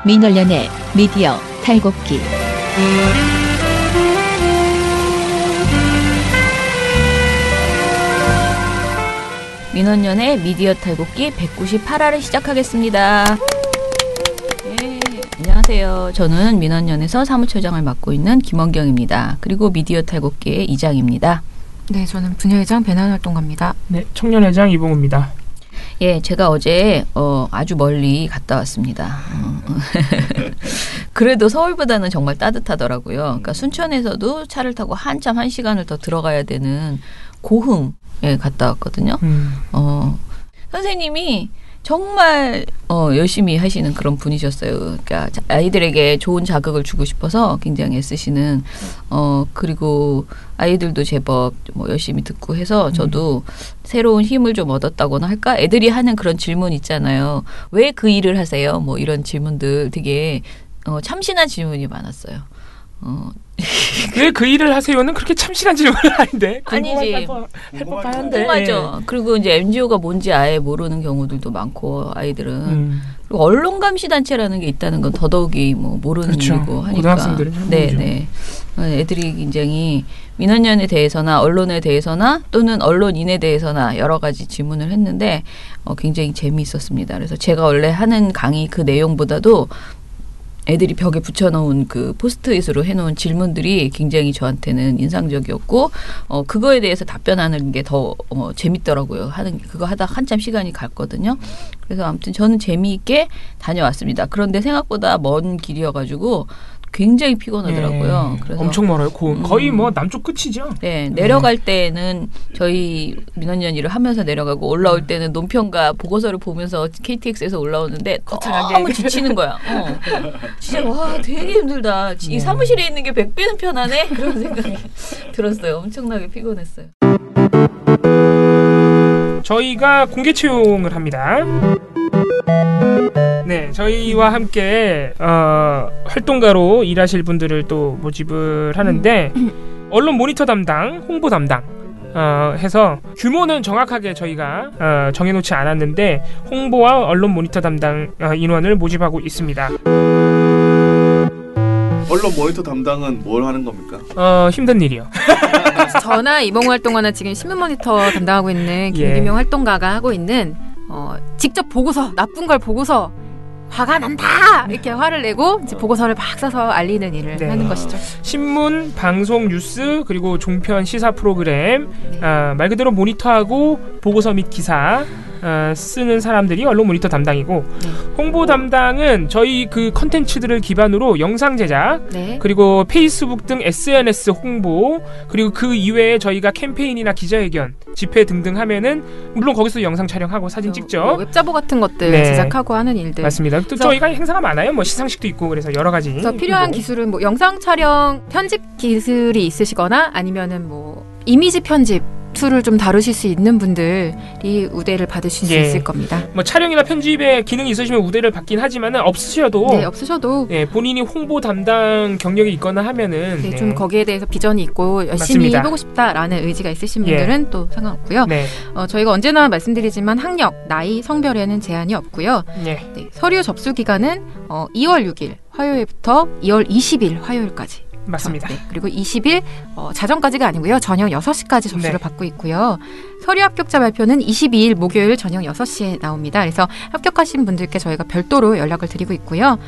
민원연의 미디어 탈곡기. 민원연의 미디어 탈곡기 198화를 시작하겠습니다. 네, 안녕하세요. 저는 민원연에서 사무처장을 맡고 있는 김원경입니다. 그리고 미디어 탈곡기의 이장입니다. 네, 저는 분야회장 배난활동가입니다. 네, 청년회장 이봉우입니다. 예, 제가 어제 아주 멀리 갔다 왔습니다. 그래도 서울보다는 정말 따뜻하더라고요. 그러니까 순천에서도 차를 타고 한참 1시간을 더 들어가야 되는 고흥에 갔다 왔거든요. 선생님이 정말 열심히 하시는 그런 분이셨어요. 그러니까 아이들에게 좋은 자극을 주고 싶어서 굉장히 애쓰시는 그리고 아이들도 제법 뭐 열심히 듣고 해서 저도 새로운 힘을 좀 얻었다고나 할까? 애들이 하는 그런 질문 있잖아요. 왜 그 일을 하세요? 뭐 이런 질문들 되게 참신한 질문이 많았어요. 왜 그 일을 하세요는 그렇게 참신한 질문은 아닌데. 아니지. 해법한데. 맞아. 그리고 이제 NGO가 뭔지 아예 모르는 경우들도 많고 아이들은. 그리고 언론 감시 단체라는 게 있다는 건 더더욱이 뭐 모르는 그렇죠. 일이고 하니까. 고등학생들은 잘 모르죠. 네. 애들이 굉장히 민원연에 대해서나 언론에 대해서나 또는 언론인에 대해서나 여러 가지 질문을 했는데 굉장히 재미있었습니다. 그래서 제가 원래 하는 강의 그 내용보다도 애들이 벽에 붙여놓은 그 포스트잇으로 해놓은 질문들이 굉장히 저한테는 인상적이었고 그거에 대해서 답변하는 게 더 재밌더라고요. 그거 하다 한참 시간이 갔거든요. 그래서 아무튼 저는 재미있게 다녀왔습니다. 그런데 생각보다 먼 길이어가지고 굉장히 피곤하더라고요. 네, 그래서 엄청 멀어요. 거의 뭐 남쪽 끝이죠. 네, 내려갈 때는 저희 민원연 일을 하면서 내려가고 올라올 때는 논평과 보고서를 보면서 KTX에서 올라오는데 너무 지치는 거야. 진짜 와 되게 힘들다. 이 사무실에 있는 게 100배는 편하네. 그런 생각이 들었어요. 엄청나게 피곤했어요. 저희가 공개 채용을 합니다. 네, 저희와 함께 활동가로 일하실 분들을 또 모집을 하는데 언론 모니터 담당, 홍보 담당 해서 규모는 정확하게 저희가 정해놓지 않았는데 홍보와 언론 모니터 담당 인원을 모집하고 있습니다. 언론 모니터 담당은 뭘 하는 겁니까? 힘든 일이요. 저나 이봉우 활동가나 지금 신문 모니터 담당하고 있는 김기명 활동가가 하고 있는 직접 보고서, 나쁜 걸 보고서 화가 난다! 이렇게 화를 내고 이제 보고서를 막 써서 알리는 일을 하는 것이죠. 신문, 방송, 뉴스, 그리고 종편 시사 프로그램 말 그대로 모니터하고 보고서 및 기사 쓰는 사람들이 언론 모니터 담당이고 홍보 담당은 저희 그 컨텐츠들을 기반으로 영상 제작 그리고 페이스북 등 SNS 홍보 그리고 그 이외에 저희가 캠페인이나 기자회견 집회 등등 하면은 물론 거기서 영상 촬영하고 사진 찍죠. 뭐 웹자보 같은 것들 제작하고 하는 일들. 맞습니다. 또 저희가 행사가 많아요. 뭐 시상식도 있고 그래서 여러 가지. 그래서 필요한 기술은 뭐 영상 촬영 편집 기술이 있으시거나 아니면은 뭐 이미지 편집 툴을 좀 다루실 수 있는 분들이 우대를 받으실 수 있을 겁니다. 뭐 촬영이나 편집에 기능이 있으시면 우대를 받긴 하지만은 없으셔도 본인이 홍보 담당 경력이 있거나 하면은 좀 거기에 대해서 비전이 있고 열심히 해보고 싶다라는 의지가 있으신 분들은 또 상관없고요. 저희가 언제나 말씀드리지만 학력, 나이, 성별에는 제한이 없고요. 서류 접수 기간은 2월 6일 화요일부터 2월 20일 화요일까지. 맞습니다. 그리고 20일 자정까지가 아니고요. 저녁 6시까지 접수를 받고 있고요. 서류 합격자 발표는 22일 목요일 저녁 6시에 나옵니다. 그래서 합격하신 분들께 저희가 별도로 연락을 드리고 있고요.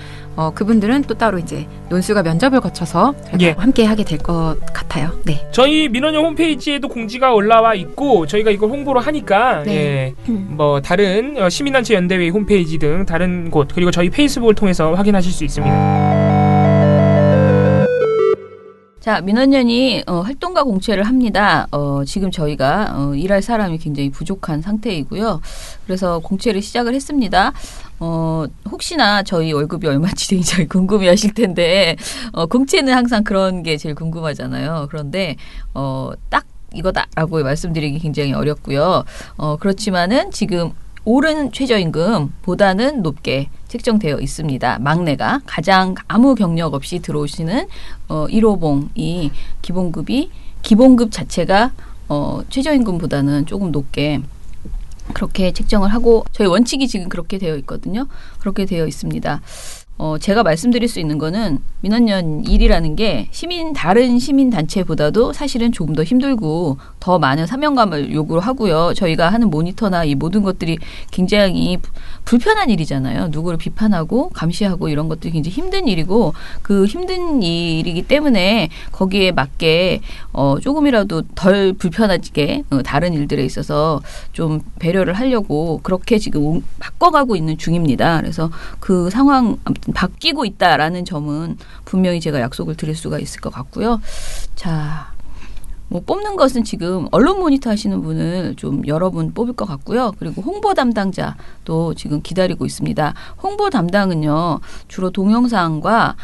그분들은 또 따로 이제 논술과 면접을 거쳐서 함께 하게 될 것 같아요. 저희 민원연 홈페이지에도 공지가 올라와 있고 저희가 이걸 홍보를 하니까 뭐 다른 시민단체 연대회 홈페이지 등 다른 곳 그리고 저희 페이스북을 통해서 확인하실 수 있습니다. 자, 민원연이 활동가 공채를 합니다. 지금 저희가 일할 사람이 굉장히 부족한 상태이고요. 그래서 공채를 시작을 했습니다. 혹시나 저희 월급이 얼마인지 되게 잘 궁금해하실 텐데 공채는 항상 그런 게 제일 궁금하잖아요. 그런데 딱 이거다라고 말씀드리기 굉장히 어렵고요. 그렇지만은 지금 오른 최저임금보다는 높게 책정되어 있습니다. 막내가 가장 아무 경력 없이 들어오시는 1호봉이 기본급 자체가 최저임금보다는 조금 높게 그렇게 책정을 하고 저희 원칙이 지금 그렇게 되어 있거든요. 그렇게 되어 있습니다. 제가 말씀드릴 수 있는 거는 민원연 일이라는 게 다른 시민단체보다도 사실은 조금 더 힘들고 더 많은 사명감을 요구를 하고요. 저희가 하는 모니터나 이 모든 것들이 굉장히 불편한 일이잖아요. 누구를 비판하고 감시하고 이런 것들이 굉장히 힘든 일이고 그 힘든 일이기 때문에 거기에 맞게 조금이라도 덜 불편하게 다른 일들에 있어서 좀 배려를 하려고 그렇게 지금 바꿔가고 있는 중입니다. 그래서 그 상황 아무튼 바뀌고 있다라는 점은 분명히 제가 약속을 드릴 수가 있을 것 같고요. 자, 뭐 뽑는 것은 지금 언론 모니터 하시는 분을 좀 여러 분 뽑을 것 같고요. 그리고 홍보 담당자도 지금 기다리고 있습니다. 홍보 담당은요, 주로 동영상과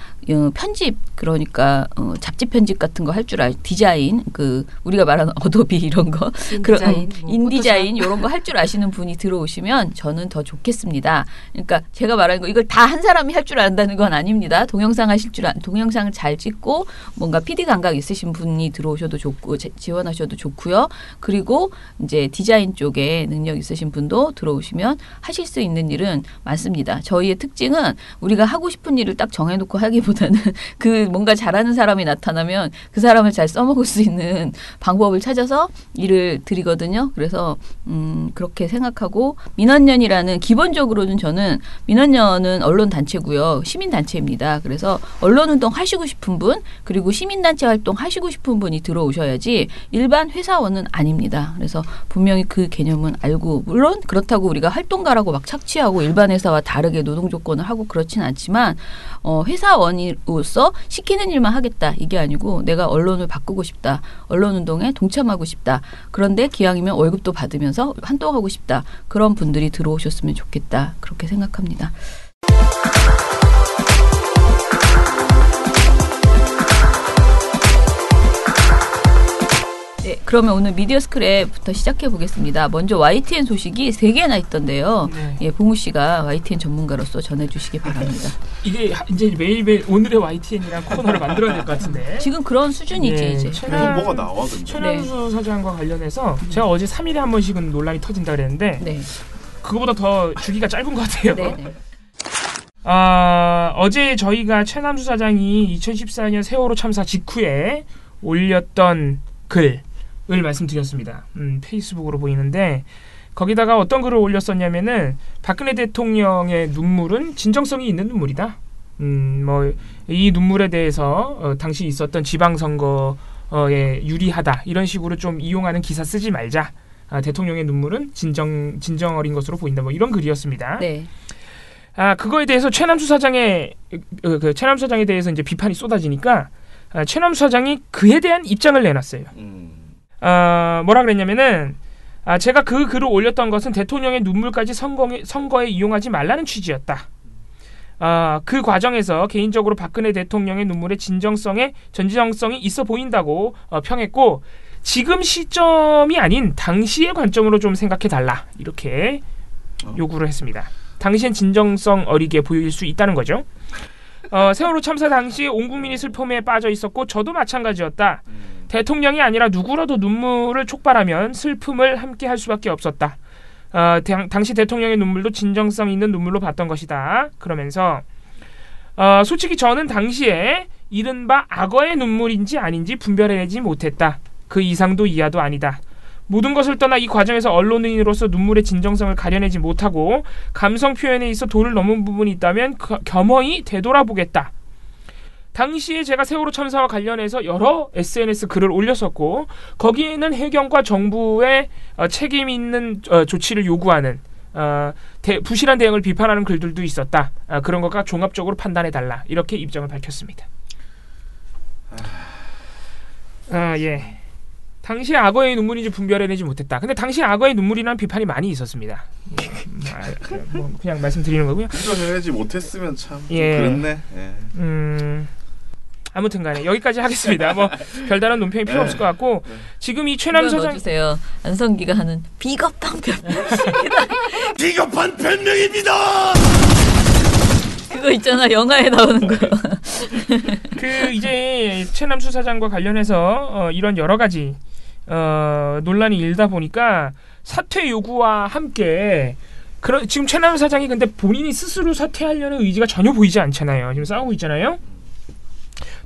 편집, 그러니까 잡지 편집 같은 거 할 줄 디자인, 우리가 말하는 어도비 이런 거, 인디자인, 인디자인 이런 거 할 줄 아시는 분이 들어오시면 저는 더 좋겠습니다. 그러니까 제가 말하는 거 이걸 다 한 사람이 할 줄 안다는 건 아닙니다. 동영상을 잘 찍고 뭔가 PD 감각 있으신 분이 들어오셔도 좋고 지원하셔도 좋고요. 그리고 이제 디자인 쪽에 능력 있으신 분도 들어오시면 하실 수 있는 일은 많습니다. 저희의 특징은 우리가 하고 싶은 일을 딱 정해놓고 하기보다는 뭔가 잘하는 사람이 나타나면 그 사람을 잘 써먹을 수 있는 방법을 찾아서 일을 드리거든요. 그래서 그렇게 생각하고 민원연이라는 기본적으로는 저는 민원연은 언론단체고요. 시민단체입니다. 그래서 언론운동 하시고 싶은 분 그리고 시민단체 활동 하시고 싶은 분이 들어오셔야지 일반 회사원은 아닙니다. 그래서 분명히 그 개념은 알고 물론 그렇다고 우리가 활동가라고 막 착취하고 일반 회사와 다르게 노동 조건을 하고 그렇진 않지만 회사원으로서 시키는 일만 하겠다 이게 아니고 내가 언론을 바꾸고 싶다. 언론운동에 동참하고 싶다. 그런데 기왕이면 월급도 받으면서 활동하고 싶다. 그런 분들이 들어오셨으면 좋겠다. 그렇게 생각합니다. 네, 그러면 오늘 미디어 스크랩부터 시작해 보겠습니다. 먼저 YTN 소식이 3개나 있던데요. 네. 예, 봉우 씨가 YTN 전문가로서 전해주시기 바랍니다. 이게 이제 매일매일 오늘의 YTN이라는 코너를 만들어야 될 것 같은데. 지금 그런 수준이지 네, 이제. 뭐가 나와 근데. 최남수 사장과 관련해서 제가 어제 3일에 한 번씩은 논란이 터진다 그랬는데 네. 그거보다 더 주기가 짧은 것 같아요. 네, 네. 어제 저희가 최남수 사장이 2014년 세월호 참사 직후에 올렸던 글을 말씀드렸습니다. 페이스북으로 보이는데 거기다가 어떤 글을 올렸었냐면은 박근혜 대통령의 눈물은 진정성이 있는 눈물이다. 이 눈물에 대해서 당시 있었던 지방선거에 유리하다. 이런 식으로 좀 이용하는 기사 쓰지 말자. 대통령의 눈물은 진정 어린 것으로 보인다. 뭐 이런 글이었습니다. 네. 그거에 대해서 최남수 사장에 대해서 이제 비판이 쏟아지니까 최남수 사장이 그에 대한 입장을 내놨어요. 뭐라 그랬냐면은 제가 그 글을 올렸던 것은 대통령의 눈물까지 선거에 이용하지 말라는 취지였다. 그 과정에서 개인적으로 박근혜 대통령의 눈물의 전지성성이 있어 보인다고 평했고 지금 시점이 아닌 당시의 관점으로 좀 생각해달라 이렇게 요구를 했습니다. 당시엔 진정성 어리게 보일 수 있다는 거죠. 세월호 참사 당시 온 국민이 슬픔에 빠져 있었고 저도 마찬가지였다. 대통령이 아니라 누구라도 눈물을 촉발하면 슬픔을 함께 할 수밖에 없었다. 당시 대통령의 눈물도 진정성 있는 눈물로 봤던 것이다. 그러면서 솔직히 저는 당시에 이른바 악어의 눈물인지 아닌지 분별해내지 못했다. 그 이상도 이하도 아니다. 모든 것을 떠나 이 과정에서 언론인으로서 눈물의 진정성을 가려내지 못하고 감성 표현에 있어 도를 넘은 부분이 있다면 겸허히 되돌아보겠다. 당시에 제가 세월호 참사와 관련해서 여러 SNS 글을 올렸었고 거기에는 해경과 정부의 책임 있는 조치를 요구하는 부실한 대응을 비판하는 글들도 있었다. 그런 것과 종합적으로 판단해달라. 이렇게 입장을 밝혔습니다. 예. 당시 악어의 눈물인지 분별해내지 못했다. 근데 당시 악어의 눈물이라는 비판이 많이 있었습니다. 그냥 말씀드리는 거고요. 분별해내지 못했으면 참 예. 그렇네. 예. 아무튼간에 여기까지 하겠습니다. 뭐 별다른 논평이 필요 없을 것 같고 지금 이 최남수 사장 넣어주세요. 안성기가 하는 비겁한 변명. 비겁한 변명입니다. 그거 있잖아 영화에 나오는 거. 이제 최남수 사장과 관련해서 이런 여러 가지 논란이 일다 보니까 사퇴 요구와 함께 지금 최남수 사장이 근데 본인이 스스로 사퇴하려는 의지가 전혀 보이지 않잖아요. 지금 싸우고 있잖아요.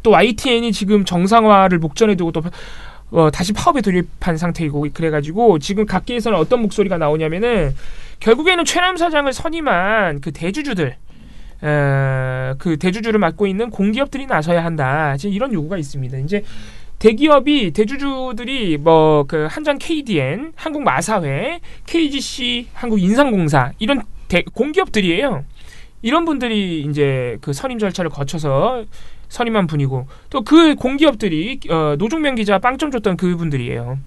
또 YTN이 지금 정상화를 목전에 두고 또 다시 파업에 돌입한 상태이고 그래가지고 지금 각계에서는 어떤 목소리가 나오냐면은 결국에는 최남수 사장을 선임한 그 대주주들 그 대주주를 맡고 있는 공기업들이 나서야 한다. 지금 이런 요구가 있습니다. 이제 대기업이 대주주들이 뭐 그 한전 KDN, 한국 마사회, KGC, 한국 인삼공사 이런 공기업들이에요. 이런 분들이 이제 그 선임 절차를 거쳐서 선임한 분이고 또 그 공기업들이 노종면 기자 빵점 줬던 그분들이에요.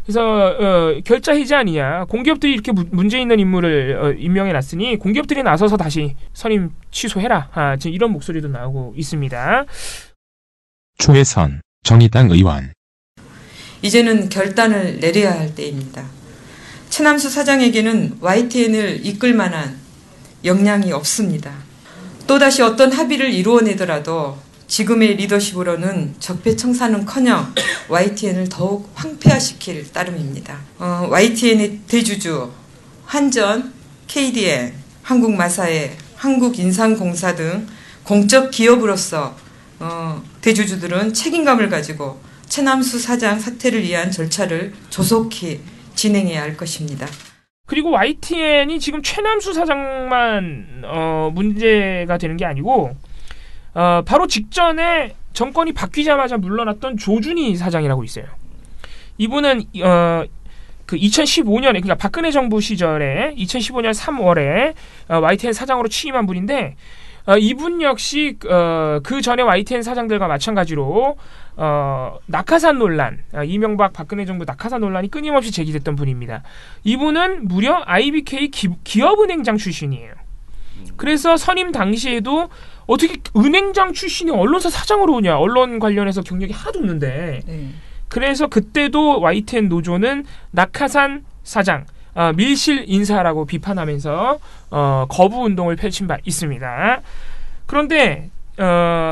그래서 결자 해지 아니냐. 공기업들이 이렇게 문제 있는 인물을 임명해놨으니 공기업들이 나서서 다시 선임 취소해라. 지금 이런 목소리도 나오고 있습니다. 초혜선 정의당 의원. 이제는 결단을 내려야 할 때입니다. 최남수 사장에게는 YTN을 이끌 만한 역량이 없습니다. 또다시 어떤 합의를 이루어내더라도 지금의 리더십으로는 적폐청산은커녕 YTN을 더욱 황폐화시킬 따름입니다. YTN의 대주주 한전, KDN, 한국마사회, 한국인삼공사 등 공적 기업으로서 대주주들은 책임감을 가지고 최남수 사장 사퇴를 위한 절차를 조속히 진행해야 할 것입니다. 그리고 YTN이 지금 최남수 사장만 문제가 되는 게 아니고 바로 직전에 정권이 바뀌자마자 물러났던 조준희 사장이라고 있어요. 이분은 그 2015년에 그러니까 박근혜 정부 시절에 2015년 3월에 YTN 사장으로 취임한 분인데 이분 역시 그 전에 YTN 사장들과 마찬가지로 낙하산 논란, 이명박 박근혜 정부 낙하산 논란이 끊임없이 제기됐던 분입니다. 이분은 무려 IBK 기업은행장 출신이에요. 그래서 선임 당시에도 어떻게 은행장 출신이 언론사 사장으로 오냐. 언론 관련해서 경력이 하나도 없는데. 그래서 그때도 YTN 노조는 낙하산 사장, 밀실 인사라고 비판하면서 거부 운동을 펼친 바 있습니다. 그런데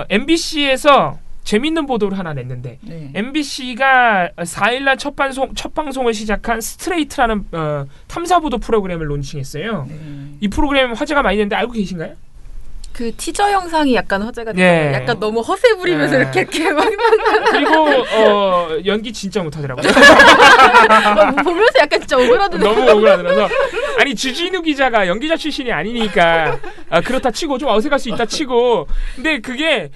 MBC에서 재밌는 보도를 하나 냈는데 MBC가 4일날 첫 방송을 시작한 스트레이트라는 탐사보도 프로그램을 론칭했어요. 이 프로그램 화제가 많이 됐는데 알고 계신가요? 그 티저 영상이 약간 화제가 됐어요. 약간 너무 허세 부리면서 이렇게 막 그리고 연기 진짜 못하더라고요. 보면서 약간 진짜 오그라드는 너무 오그라들어서 아니 주진우 기자가 연기자 출신이 아니니까 그렇다 치고 좀 어색할 수 있다 치고 근데 그게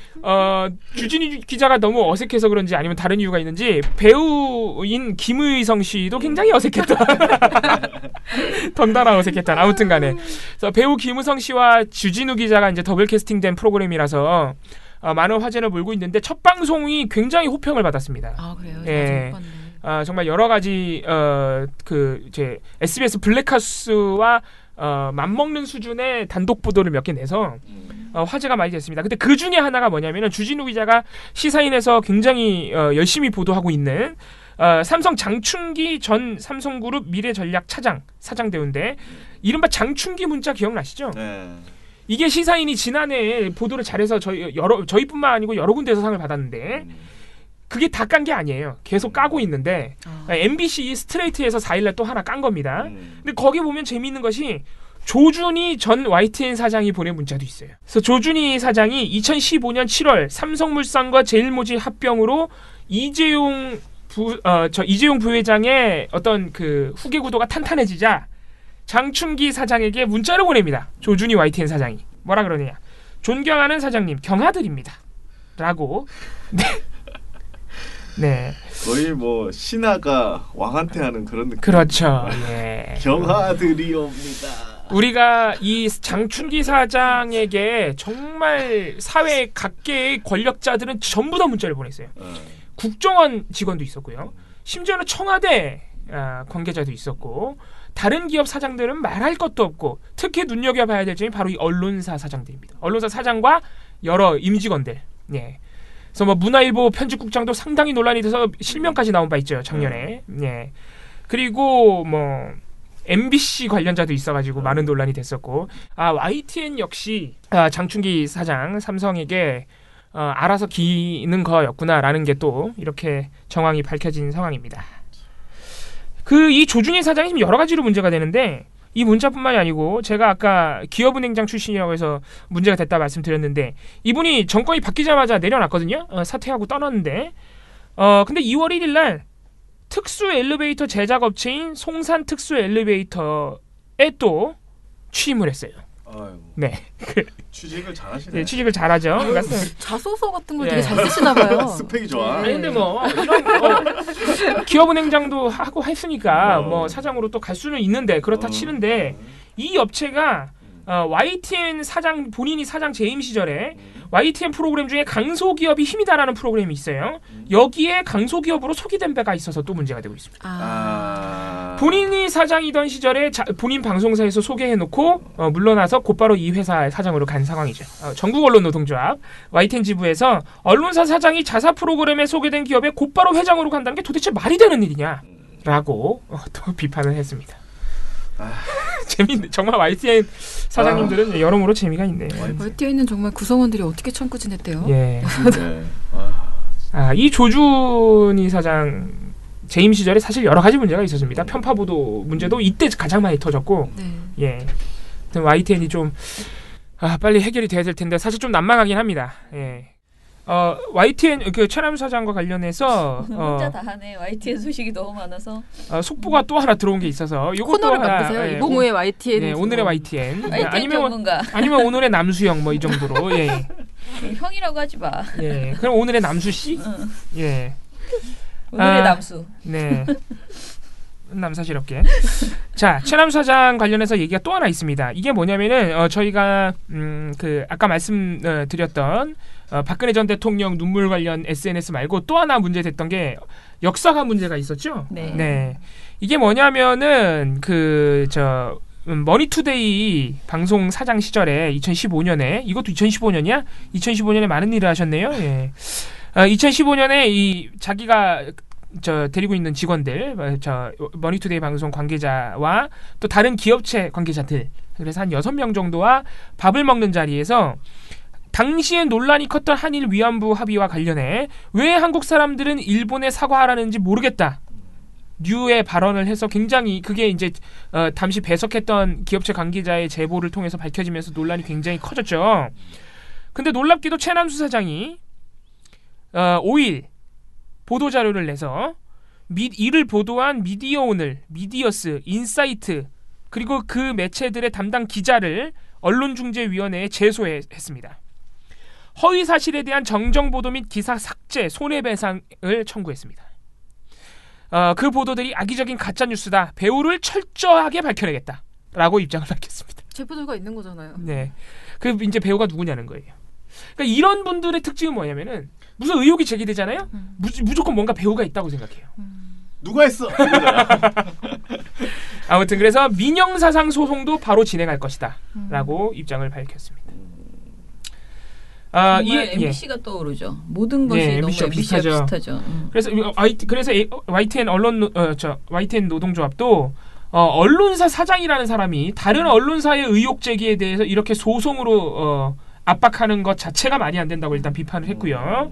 주진우 기자가 너무 어색해서 그런지 아니면 다른 이유가 있는지 배우인 김의성 씨도 굉장히 어색했다. 덩달아 어색했다. 아무튼간에 그래서 배우 김의성 씨와 주진우 기자가 이제 더블 캐스팅된 프로그램이라서 많은 화제를 몰고 있는데 첫 방송이 굉장히 호평을 받았습니다. 아 그래요? 예. 정말 여러 가지 이제 SBS 블랙하우스와 맞먹는 수준의 단독 보도를 몇 개 내서 화제가 많이 됐습니다. 근데 그 중에 하나가 뭐냐면은 주진우 기자가 시사인에서 굉장히 열심히 보도하고 있는 삼성 장충기 전 삼성그룹 미래전략 사장 대우인데 이른바 장충기 문자 기억나시죠? 네. 이게 시사인이 지난해 보도를 잘해서 저희뿐만 아니고 여러 군데에서 상을 받았는데 그게 다 깐 게 아니에요. 계속 까고 있는데 MBC 스트레이트에서 4일날 또 하나 깐 겁니다. 근데 거기 보면 재미있는 것이 조준희 전 YTN 사장이 보낸 문자도 있어요. 그래서 조준희 사장이 2015년 7월 삼성물산과 제일모직 합병으로 이재용 부회장의 어떤 그 후계 구도가 탄탄해지자 장충기 사장에게 문자를 보냅니다. 조준희 YTN 사장이 뭐라 그러느냐? 존경하는 사장님 경하드립니다. 라고 네. 거의 뭐 신하가 왕한테 하는 그런 느낌. 그렇죠. 예. 경하드리옵니다. 우리가 이 장충기 사장에게 정말 사회 각계의 권력자들은 전부 다 문자를 보냈어요. 국정원 직원도 있었고요. 심지어는 청와대 관계자도 있었고 다른 기업 사장들은 말할 것도 없고 특히 눈여겨봐야 될 점이 바로 이 언론사 사장들입니다. 언론사 사장과 여러 임직원들. 예. 그래서 뭐 문화일보 편집국장도 상당히 논란이 돼서 실명까지 나온 바 있죠. 작년에. 예. 그리고 뭐 MBC 관련자도 있어가지고 많은 논란이 됐었고 YTN 역시 장충기 사장 삼성에게 알아서 기는 거였구나라는 게 또 이렇게 정황이 밝혀진 상황입니다. 이 조준희 사장이 지금 여러 가지로 문제가 되는데 이 문자뿐만이 아니고 제가 아까 기업은행장 출신이라고 해서 문제가 됐다 말씀드렸는데 이분이 정권이 바뀌자마자 내려놨거든요. 사퇴하고 떠났는데 근데 2월 1일 날 특수 엘리베이터 제작 업체인 송산 특수 엘리베이터에 또 취임을 했어요. 아이고. 네. 취직을 잘하시네. 네, 취직을 잘하죠. 그러니까 자소서 같은 걸 예. 되게 잘 쓰시나 봐요. 스펙이 좋아. 아니 근데 뭐 이런 기업은행장도 하고 했으니까 뭐 사장으로 또 갈 수는 있는데 그렇다 치는데 이 업체가 YTN 사장 본인이 사장 재임 시절에 YTN 프로그램 중에 강소기업이 힘이다라는 프로그램이 있어요. 여기에 강소기업으로 소개된 바가 있어서 또 문제가 되고 있습니다. 본인이 사장이던 시절에 본인 방송사에서 소개해놓고 물러나서 곧바로 이 회사의 사장으로 간 상황이죠. 전국언론노동조합 YTN 지부에서 언론사 사장이 자사 프로그램에 소개된 기업에 곧바로 회장으로 간다는 게 도대체 말이 되는 일이냐라고 또 비판을 했습니다. 재밌네. 정말 YTN 사장님들은 여러모로 재미가 있네요. YTN은 정말 구성원들이 어떻게 참고 지냈대요? 예. 네. 이 조준희 사장 재임 시절에 사실 여러 가지 문제가 있었습니다. 편파 보도 문제도 이때 가장 많이 터졌고, 네. 예. YTN이 좀 빨리 해결이 돼야 될 텐데 사실 좀 난망하긴 합니다. 예. YTN 그 최남 사장과 관련해서 혼자 다 하네. YTN 소식이 너무 많아서 속보가 또 하나 들어온 게 있어서 요것도 코너를 하나, 만드세요. 이봉우의 YTN. 네, 오늘의 YTN. 전문가. 아니면 오늘의 남수영 뭐 이 정도로. 예. 형이라고 하지 마. 예. 그럼 오늘의 남수 씨? 응. 예. 오늘의 남수. 네. 남사스럽게. 자, 최남 사장 관련해서 얘기가 또 하나 있습니다. 이게 뭐냐면은 저희가 그 아까 말씀드렸던 박근혜 전 대통령 눈물 관련 SNS 말고 또 하나 문제됐던 게 역사가 문제가 있었죠. 네. 네. 이게 뭐냐면은 머니투데이 방송 사장 시절에 2015년에 이것도 2015년이야? 2015년에 많은 일을 하셨네요. 예. 2015년에 이 자기가 데리고 있는 직원들, 머니투데이 방송 관계자와 또 다른 기업체 관계자들, 그래서 한 6명 정도와 밥을 먹는 자리에서 당시에 논란이 컸던 한일 위안부 합의와 관련해 왜 한국 사람들은 일본에 사과하라는지 모르겠다. 류의 발언을 해서 굉장히 그게 이제 당시 배석했던 기업체 관계자의 제보를 통해서 밝혀지면서 논란이 굉장히 커졌죠. 근데 놀랍게도 최남수 사장이 5일 보도자료를 내서 이를 보도한 미디어오늘, 미디어스, 인사이트 그리고 그 매체들의 담당 기자를 언론중재위원회에 제소했습니다. 허위 사실에 대한 정정보도 및 기사 삭제, 손해배상을 청구했습니다. 그 보도들이 악의적인 가짜뉴스다. 배우를 철저하게 밝혀내겠다라고 입장을 밝혔습니다. 제보자가 있는 거잖아요. 네, 그 이제 배우가 누구냐는 거예요. 그러니까 이런 분들의 특징은 뭐냐면은 무슨 의혹이 제기되잖아요. 무조건 뭔가 배우가 있다고 생각해요. 누가 했어? 아무튼 그래서 민영사상 소송도 바로 진행할 것이다라고 입장을 밝혔습니다. 정말 MBC가 떠오르죠. 모든 것이 너무 MBC와 비슷하죠. 그래서 YTN YTN 노동조합도 언론사 사장이라는 사람이 다른 언론사의 의혹 제기에 대해서 이렇게 소송으로 압박하는 것 자체가 말이 안 된다고 일단 비판을 했고요.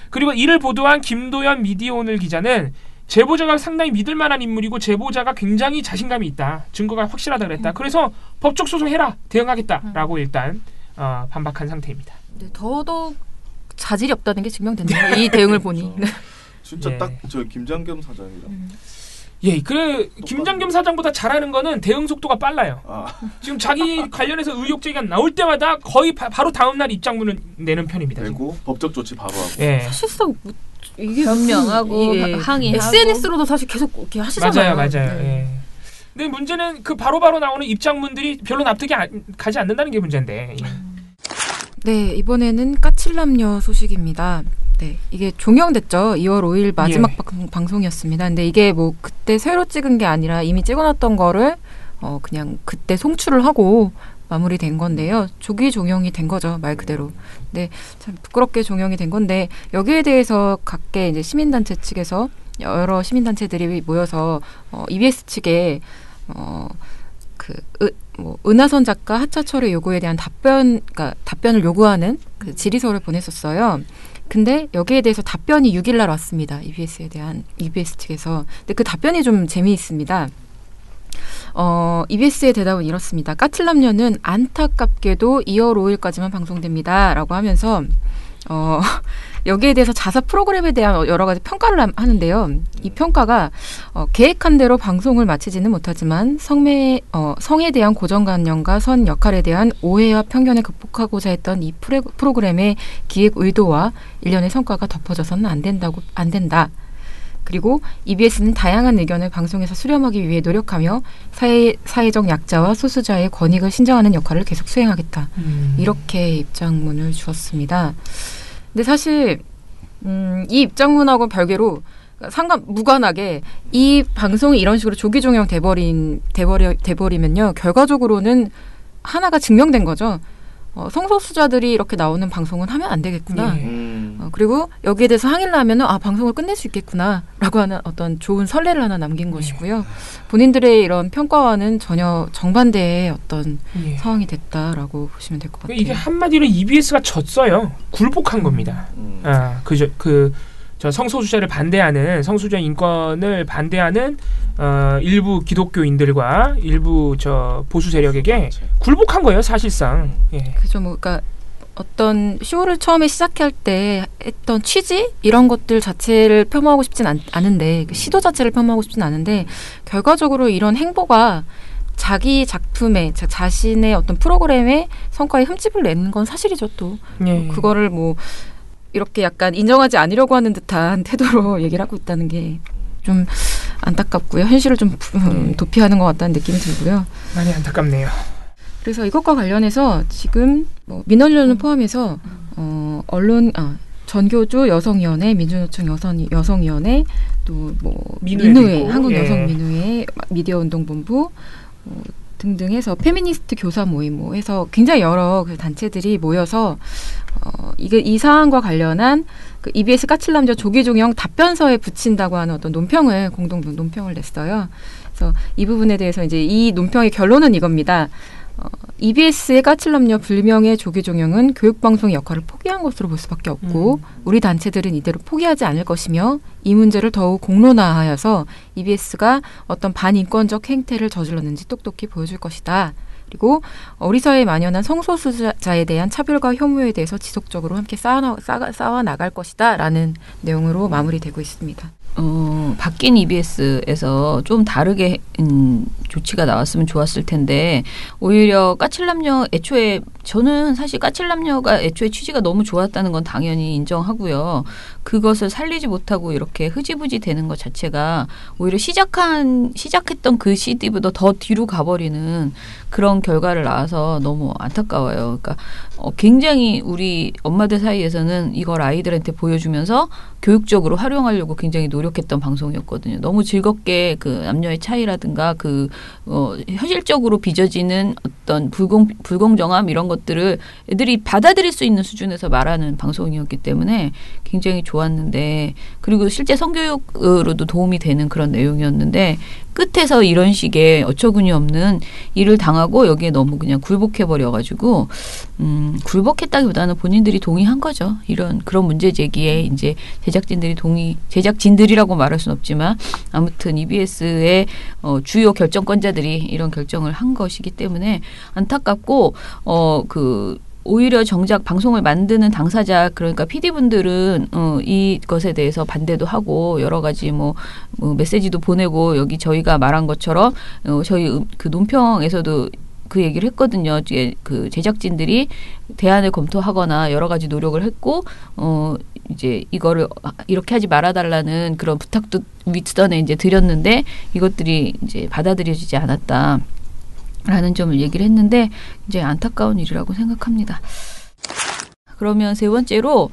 그리고 이를 보도한 김도연 미디어오늘 기자는 제보자가 상당히 믿을 만한 인물이고 제보자가 굉장히 자신감이 있다. 증거가 확실하다 그랬다. 그래서 법적 소송해라. 대응하겠다라고 일단 반박한 상태입니다. 네, 더더욱 자질이 없다는 게 증명됐네요. 이 대응을 보니. 진짜 딱 저 김장겸 사장이랑. 예, 김장겸 사장보다 잘하는 거는 대응 속도가 빨라요. 지금 자기 관련해서 의혹 제기가 나올 때마다 거의 바로 다음 날 입장문을 내는 편입니다. 내고 법적 조치 바로 하고. 예. 사실상 이게 변명하고 항의하고 SNS로도 사실 계속 이렇게 하시잖아요. 맞아요. 네. 예. 근데 문제는 그 바로바로 나오는 입장문들이 별로 납득이 가지 않는다는 게 문제인데. 네, 이번에는 까칠남녀 소식입니다. 네, 이게 종영됐죠. 2월 5일 마지막 방송이었습니다. 근데 이게 뭐 그때 새로 찍은 게 아니라 이미 찍어놨던 거를 그냥 그때 송출을 하고 마무리된 건데요. 조기 종영이 된 거죠, 말 그대로. 네, 참 부끄럽게 종영이 된 건데 여기에 대해서 각계 이제 시민단체 측에서 여러 시민단체들이 모여서 EBS 측에 은하선 작가 하차 처리 요구에 대한 답변을 요구하는 그 질의서를 보냈었어요. 근데 여기에 대해서 답변이 6일 날 왔습니다. EBS 측에서. 근데 그 답변이 좀 재미있습니다. EBS의 대답은 이렇습니다. 까칠남녀는 안타깝게도 2월 5일까지만 방송됩니다. 라고 하면서 여기에 대해서 자사 프로그램에 대한 여러 가지 평가를 하는데요. 이 평가가 계획한 대로 방송을 마치지는 못하지만 성에 대한 고정관념과 선 역할에 대한 오해와 편견을 극복하고자 했던 이 프로그램의 기획 의도와 일련의 성과가 덮어져서는 안 된다. 그리고 EBS는 다양한 의견을 방송에서 수렴하기 위해 노력하며 사회적 약자와 소수자의 권익을 신장하는 역할을 계속 수행하겠다. 이렇게 입장문을 주었습니다. 근데 사실 이 입장문하고 별개로 무관하게 이 방송이 이런 식으로 조기 종영 돼버리면요. 결과적으로는 하나가 증명된 거죠. 성소수자들이 이렇게 나오는 방송은 하면 안 되겠구나. 그리고 여기에 대해서 항의를 하면 방송을 끝낼 수 있겠구나라고 하는 어떤 좋은 선례를 하나 남긴 것이고요. 본인들의 이런 평가와는 전혀 정반대의 어떤 상황이 됐다라고 보시면 될 것 같아요. 이게 한마디로 EBS가 졌어요. 굴복한 겁니다. 저 성소수자를 반대하는 성소수자 인권을 반대하는 일부 기독교인들과 일부 저 보수 세력에게 굴복한 거예요, 사실상. 그죠, 그러니까 어떤 쇼를 처음에 시작할 때 했던 취지 이런 것들 자체를 폄하하고 싶진 않은데 시도 자체를 폄하하고 싶진 않은데 결과적으로 이런 행보가 자기 작품에 자신의 어떤 프로그램의 성과에 흠집을 내는 건 사실이죠. 또 그거를 이렇게 약간 인정하지 않으려고 하는 듯한 태도로 얘기를 하고 있다는 게 좀 안타깝고요. 현실을 좀 도피하는 것 같다는 느낌이 들고요. 많이 안타깝네요. 그래서 이것과 관련해서 지금 민원련을 포함해서 전교조 여성위원회, 민주노총 여성위원회, 또 민우회, 한국여성민우회, 미디어운동본부 등등 해서 페미니스트 교사 모임 해서 굉장히 여러 단체들이 모여서 이 사안과 관련한 그 EBS 까칠남자 조기 종영 답변서에 붙인다고 하는 어떤 공동 논평을 냈어요. 그래서 이 부분에 대해서 이제 이 논평의 결론은 이겁니다. EBS의 까칠남녀 불명의 조기 종영은 교육방송의 역할을 포기한 것으로 볼 수밖에 없고 우리 단체들은 이대로 포기하지 않을 것이며 이 문제를 더욱 공론화하여서 EBS가 어떤 반인권적 행태를 저질렀는지 똑똑히 보여줄 것이다. 그리고 우리 사회에 만연한 성소수자에 대한 차별과 혐오에 대해서 지속적으로 함께 쌓아 나갈 것이다. 라는 내용으로 마무리되고 있습니다. 바뀐 EBS에서 좀 다르게 조치가 나왔으면 좋았을 텐데 오히려 까칠남녀 애초에 저는 사실 까칠남녀가 애초에 취지가 너무 좋았다는 건 당연히 인정하고요. 그것을 살리지 못하고 이렇게 흐지부지 되는 것 자체가 오히려 시작했던 그 시기보다 더 뒤로 가버리는 그런 결과를 낳아서 너무 안타까워요. 그러니까 굉장히 우리 엄마들 사이에서는 이걸 아이들한테 보여주면서 교육적으로 활용하려고 굉장히 노력했던 방송이었거든요. 너무 즐겁게 그 남녀의 차이라든가 현실적으로 빚어지는 어떤 불공정함 이런 것들을 애들이 받아들일 수 있는 수준에서 말하는 방송이었기 때문에 굉장히 좋았는데 그리고 실제 성교육으로도 도움이 되는 그런 내용이었는데 끝에서 이런 식의 어처구니 없는 일을 당하고 여기에 너무 그냥 굴복해버려가지고 굴복했다기보다는 본인들이 동의한 거죠. 그런 문제 제기에 이제 제작진들이라고 말할 수는 없지만 아무튼 EBS의 주요 결정권자들이 이런 결정을 한 것이기 때문에 안타깝고 오히려 정작 방송을 만드는 당사자 그러니까 PD분들은 이것에 대해서 반대도 하고 여러 가지 메시지도 보내고 여기 저희가 말한 것처럼 저희 그 논평에서도 그 얘기를 했거든요. 그 제작진들이 대안을 검토하거나 여러 가지 노력을 했고 이제 이거를 이렇게 하지 말아달라는 그런 부탁도 윗선에 이제 드렸는데 이것들이 이제 받아들여지지 않았다. 라는 점을 얘기를 했는데 이제 안타까운 일이라고 생각합니다. 그러면 세 번째로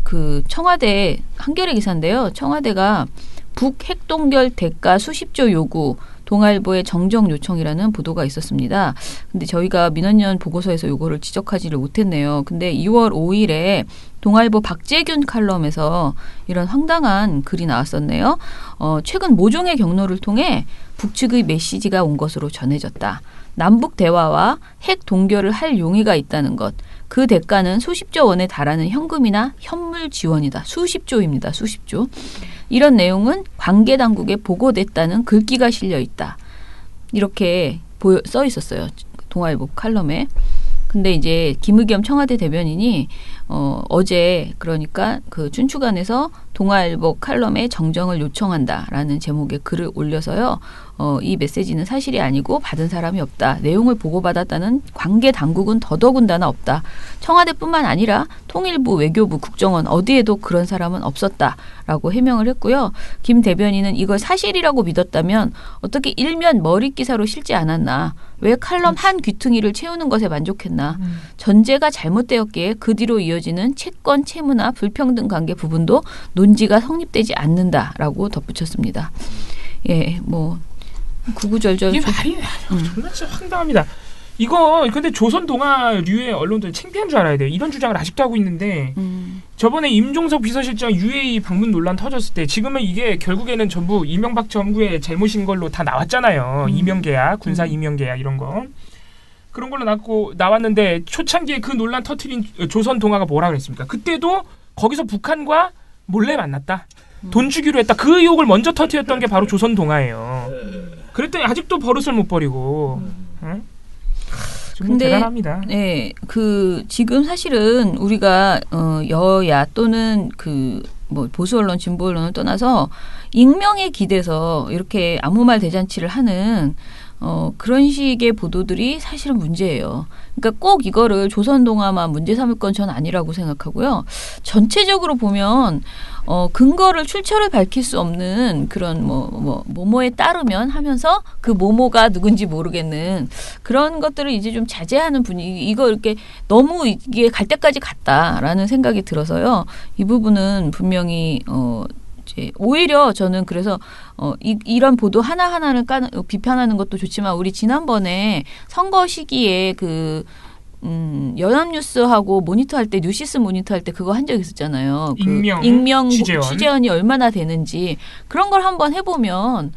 그 청와대 한겨레 기사인데요. 청와대가 북핵동결 대가 수십조 요구 동아일보의 정정 요청이라는 보도가 있었습니다. 근데 저희가 민원연 보고서에서 요거를 지적하지를 못했네요. 근데 2월 5일에 동아일보 박재균 칼럼에서 이런 황당한 글이 나왔었네요. 최근 모종의 경로를 통해 북측의 메시지가 온 것으로 전해졌다. 남북 대화와 핵 동결을 할 용의가 있다는 것. 그 대가는 수십조 원에 달하는 현금이나 현물 지원이다. 수십조입니다. 수십조. 이런 내용은 관계 당국에 보고됐다는 글귀가 실려 있다. 이렇게 써 있었어요. 동아일보 칼럼에. 근데 이제 김의겸 청와대 대변인이 어제 그러니까 그 춘추관에서 동아일보 칼럼에 정정을 요청한다라는 제목의 글을 올려서요. 이 메시지는 사실이 아니고 받은 사람이 없다. 내용을 보고받았다는 관계 당국은 더더군다나 없다. 청와대뿐만 아니라 통일부, 외교부, 국정원 어디에도 그런 사람은 없었다라고 해명을 했고요. 김 대변인은 이걸 사실이라고 믿었다면 어떻게 일면 머릿 기사로 실지 않았나. 왜 칼럼 한 귀퉁이를 채우는 것에 만족했나. 전제가 잘못되었기에 그 뒤로 이어지는 채권, 채무나 불평등 관계 부분도 논지가 성립되지 않는다라고 덧붙였습니다. 예, 뭐 구구절절. 이게 말이 정말 진짜 황당합니다. 이거 근데 조선 동아류의 언론들 창피한 줄 알아야 돼요. 이런 주장을 아직도 하고 있는데 저번에 임종석 비서실장 UAE 방문 논란 터졌을 때 지금은 이게 결국에는 전부 이명박 정부의 잘못인 걸로 다 나왔잖아요. 이명계약, 군사 이명계약 이런 거. 그런 걸로 나왔는데 초창기에 그 논란 터트린 조선 동아가 뭐라 그랬습니까? 그때도 거기서 북한과 몰래 만났다. 돈 주기로 했다. 그 의혹을 먼저 터트렸던 게 바로 조선 동아예요. 그랬더니 아직도 버릇을 못 버리고. 응? 근데 대단합니다. 네, 지금 사실은 우리가 여야 또는 뭐 보수 언론, 진보 언론을 떠나서 익명에 기대서 이렇게 아무 말 대잔치를 하는 그런 식의 보도들이 사실은 문제예요. 그러니까 꼭 이거를 조선 동아만 문제 삼을 건 전 아니라고 생각하고요. 전체적으로 보면 근거를 출처를 밝힐 수 없는 그런 모모에 따르면 하면서 그 모모가 누군지 모르겠는 그런 것들을 이제 좀 자제하는 분위기. 이거 이렇게 너무 이게 갈 때까지 갔다라는 생각이 들어서요. 이 부분은 분명히 오히려 저는 그래서 이런 보도 하나하나를 비판하는 것도 좋지만 우리 지난번에 선거 시기에 연합뉴스하고 모니터할 때 뉴시스 모니터할 때 그거 한 적 있었잖아요. 익명 취재원이 얼마나 되는지 그런 걸 한번 해보면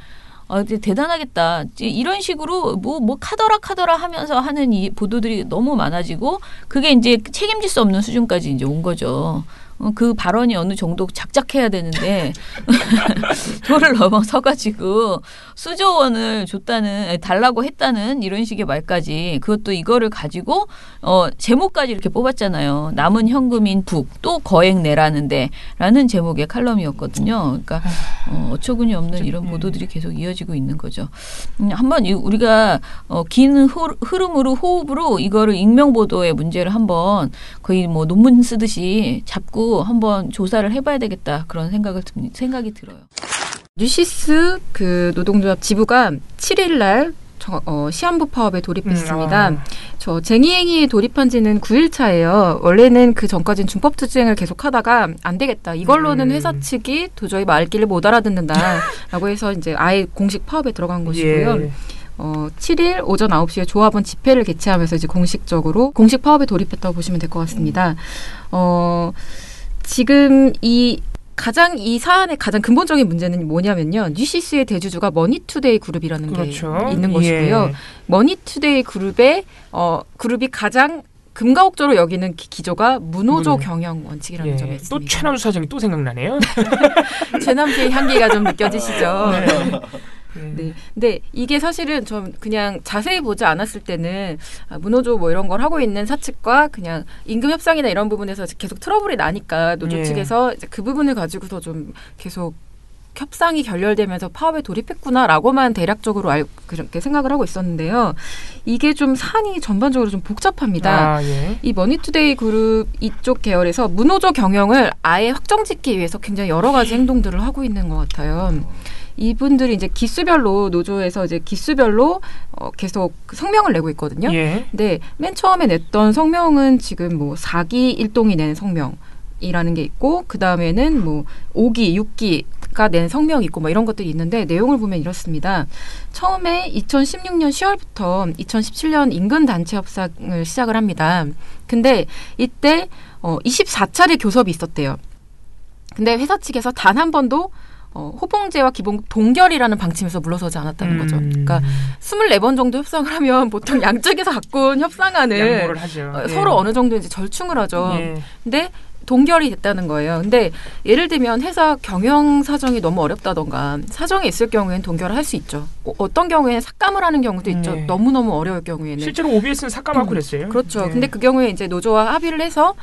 대단하겠다. 이런 식으로 뭐 카더라 하면서 하는 이 보도들이 너무 많아지고 그게 이제 책임질 수 없는 수준까지 이제 온 거죠. 그 발언이 어느 정도 작작해야 되는데 도를 넘어서가지고 수조 원을 달라고 했다는 이런 식의 말까지 그것도 이거를 가지고 제목까지 이렇게 뽑았잖아요. 남은 현금인 북 또 거액 내라는데 라는 제목의 칼럼이었거든요. 그러니까 어처구니 없는 이런 보도들이 계속 이어지고 있는 거죠. 한번 우리가 긴 흐름으로 호흡으로 이거를 익명보도의 문제를 한번 거의 뭐 논문 쓰듯이 잡고 한번 조사를 해봐야 되겠다 그런 생각이 들어요. 뉴시스 노동조합 지부가 7일 날 시한부 파업에 돌입했습니다. 저 쟁의행위에 돌입한 지는 9일 차예요. 원래는 그 전까지는 준법투쟁을 계속하다가 안 되겠다. 이걸로는 회사 측이 도저히 말귀를 못 알아듣는다라고 해서 이제 아예 공식 파업에 들어간 것이고요. 예. 7일 오전 9시에 조합원 집회를 개최하면서 이제 공식적으로 공식 파업에 돌입했다고 보시면 될 것 같습니다. 지금 이 사안의 가장 근본적인 문제는 뭐냐면요. 뉴시스의 대주주가 머니투데이 그룹이라는 그렇죠. 게 있는 것이고요. 머니투데이 그룹이 가장 금가옥조로 여기는 기조가 무노조 경영 원칙이라는 점이 있습니다. 또 최남수 사장이 또 생각나네요. 최남수의 향기가 좀 느껴지시죠? 네. 근데 이게 사실은 좀 그냥 자세히 보지 않았을 때는 무노조 뭐 이런 걸 하고 있는 사측과 그냥 임금 협상이나 이런 부분에서 계속 트러블이 나니까 노조 측에서 이제 그 부분을 가지고서 좀 계속 협상이 결렬되면서 파업에 돌입했구나라고만 대략적으로 그렇게 생각을 하고 있었는데요. 이게 좀 사안이 전반적으로 좀 복잡합니다. 이 머니투데이 그룹 이쪽 계열에서 무노조 경영을 아예 확정짓기 위해서 굉장히 여러 가지 행동들을 하고 있는 것 같아요. 이분들이 이제 기수별로 노조에서 이제 기수별로 계속 성명을 내고 있거든요. 근데 맨 처음에 냈던 성명은 지금 뭐 4기 1동이 낸 성명이라는 게 있고 그 다음에는 뭐 5기, 6기가 낸 성명이 있고 뭐 이런 것들이 있는데 내용을 보면 이렇습니다. 처음에 2016년 10월부터 2017년 인근 단체 협상을 시작을 합니다. 근데 이때 24차례 교섭이 있었대요. 근데 회사 측에서 단 한 번도 호봉제와 기본 동결이라는 방침에서 물러서지 않았다는 거죠. 그러니까 24번 정도 협상을 하면 보통 양쪽에서 갖고 온 협상안을 양보를 하죠. 서로 어느 정도 이제 절충을 하죠. 근데 동결이 됐다는 거예요. 근데 예를 들면 회사 경영 사정이 너무 어렵다던가 사정이 있을 경우에는 동결을 할 수 있죠. 어떤 경우에는 삭감을 하는 경우도 있죠. 네. 너무너무 어려울 경우에는. 실제로 OBS는 삭감하고 그랬어요. 그렇죠. 네. 근데 그 경우에 이제 노조와 합의를 해서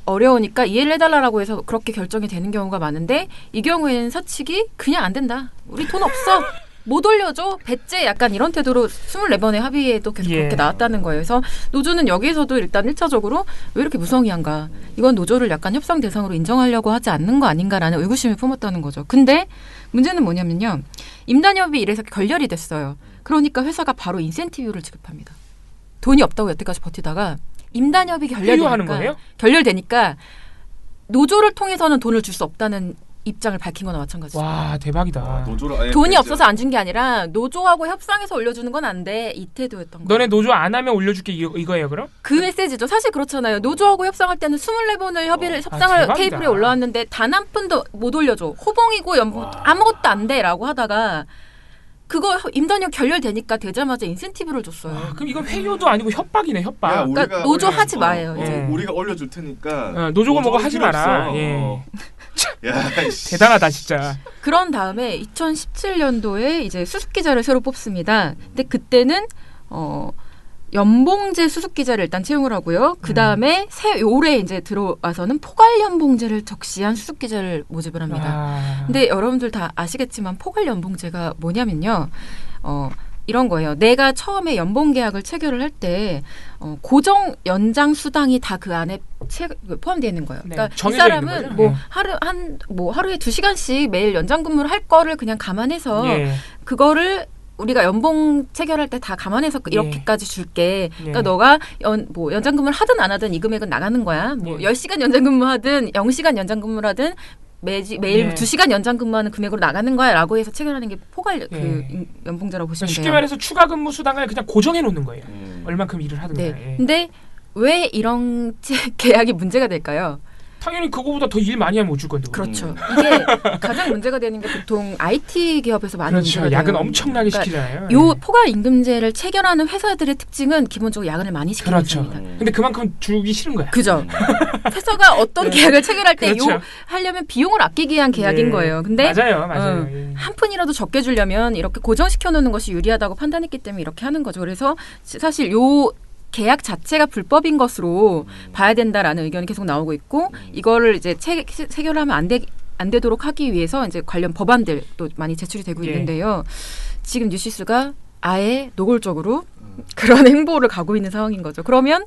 어려우니까 이해를 해달라고 해서 그렇게 결정이 되는 경우가 많은데 이 경우에는 사측이 그냥 안 된다. 우리 돈 없어. 못 올려줘. 배째 약간 이런 태도로 24번의 합의에도 계속 그렇게 나왔다는 거예요. 그래서 노조는 여기에서도 일단 1차적으로 왜 이렇게 무성의한가. 이건 노조를 약간 협상 대상으로 인정하려고 하지 않는 거 아닌가라는 의구심을 품었다는 거죠. 근데 문제는 뭐냐면요. 임단협이 이래서 결렬이 됐어요. 그러니까 회사가 바로 인센티브를 지급합니다. 돈이 없다고 여태까지 버티다가 임단협이 결렬되니까 노조를 통해서는 돈을 줄 수 없다는 입장을 밝힌 거나 마찬가지죠. 와 대박이다. 돈이 없어서 안 준 게 아니라 노조하고 협상해서 올려주는 건 안 돼. 이 태도였던 거예요. 너네 노조 안 하면 올려줄게 이거예요 그럼? 그 메시지죠. 사실 그렇잖아요. 노조하고 협상할 때는 24번을 협상을 테이블에 올라왔는데 단 한 푼도 못 올려줘. 호봉이고 연봉 아무것도 안 돼라고 하다가 그거 임단협 결렬되니까 되자마자 인센티브를 줬어요. 그럼 이건 회유도 아니고 협박이네 협박. 야, 그러니까 노조 하지 마요. 이제. 우리가 올려줄 테니까 노조가 뭐가 하지 마라. 야, 대단하다 진짜. 그런 다음에 2017년도에 이제 수습기자를 새로 뽑습니다. 근데 그때는 연봉제 수습기자를 일단 채용을 하고요. 그 다음에 올해 이제 들어와서는 포괄연봉제를 적시한 수습기자를 모집을 합니다. 근데 여러분들 다 아시겠지만 포괄연봉제가 뭐냐면요. 이런 거예요. 내가 처음에 연봉 계약을 체결을 할 때 고정 연장 수당이 다 그 안에 포함되어 있는 거예요. 네, 그러니까 이 사람은 하루에 2시간씩 매일 연장 근무를 할 거를 그냥 감안해서 그거를 우리가 연봉 체결할 때 다 감안해서 이렇게까지 줄게. 그러니까 너가 연장 근무를 하든 안 하든 이 금액은 나가는 거야. 10시간 연장 근무하든 0시간 연장 근무를 하든 매일 2시간 연장 근무하는 금액으로 나가는 거야 라고 해서 체결하는 게 연봉제라고 보시면 쉽게 돼요. 말해서 추가 근무 수당을 그냥 고정해 놓는 거예요. 얼만큼 일을 하든 간에. 근데 왜 이런 계약이 문제가 될까요? 당연히 그거보다 더 일 많이 하면 못 줄 건데. 그렇죠. 이게 가장 문제가 되는 게 보통 IT 기업에서 많이 문제가 돼요. 야근 엄청나게 시키잖아요. 요 포괄 임금제를 체결하는 회사들의 특징은 기본적으로 야근을 많이 시키는 회사입니다. 근데 그만큼 주기 싫은 거야. 그죠. 회사가 어떤 계약을 체결할 때 하려면 비용을 아끼기 위한 계약인 거예요. 근데 맞아요. 한 푼이라도 적게 주려면 이렇게 고정시켜 놓는 것이 유리하다고 판단했기 때문에 이렇게 하는 거죠. 그래서 사실 요 계약 자체가 불법인 것으로 봐야 된다라는 의견이 계속 나오고 있고 이거를 이제 체결하면 안 되도록 하기 위해서 이제 관련 법안들도 많이 제출이 되고 있는데요. 지금 뉴시스가 아예 노골적으로 그런 행보를 가고 있는 상황인 거죠. 그러면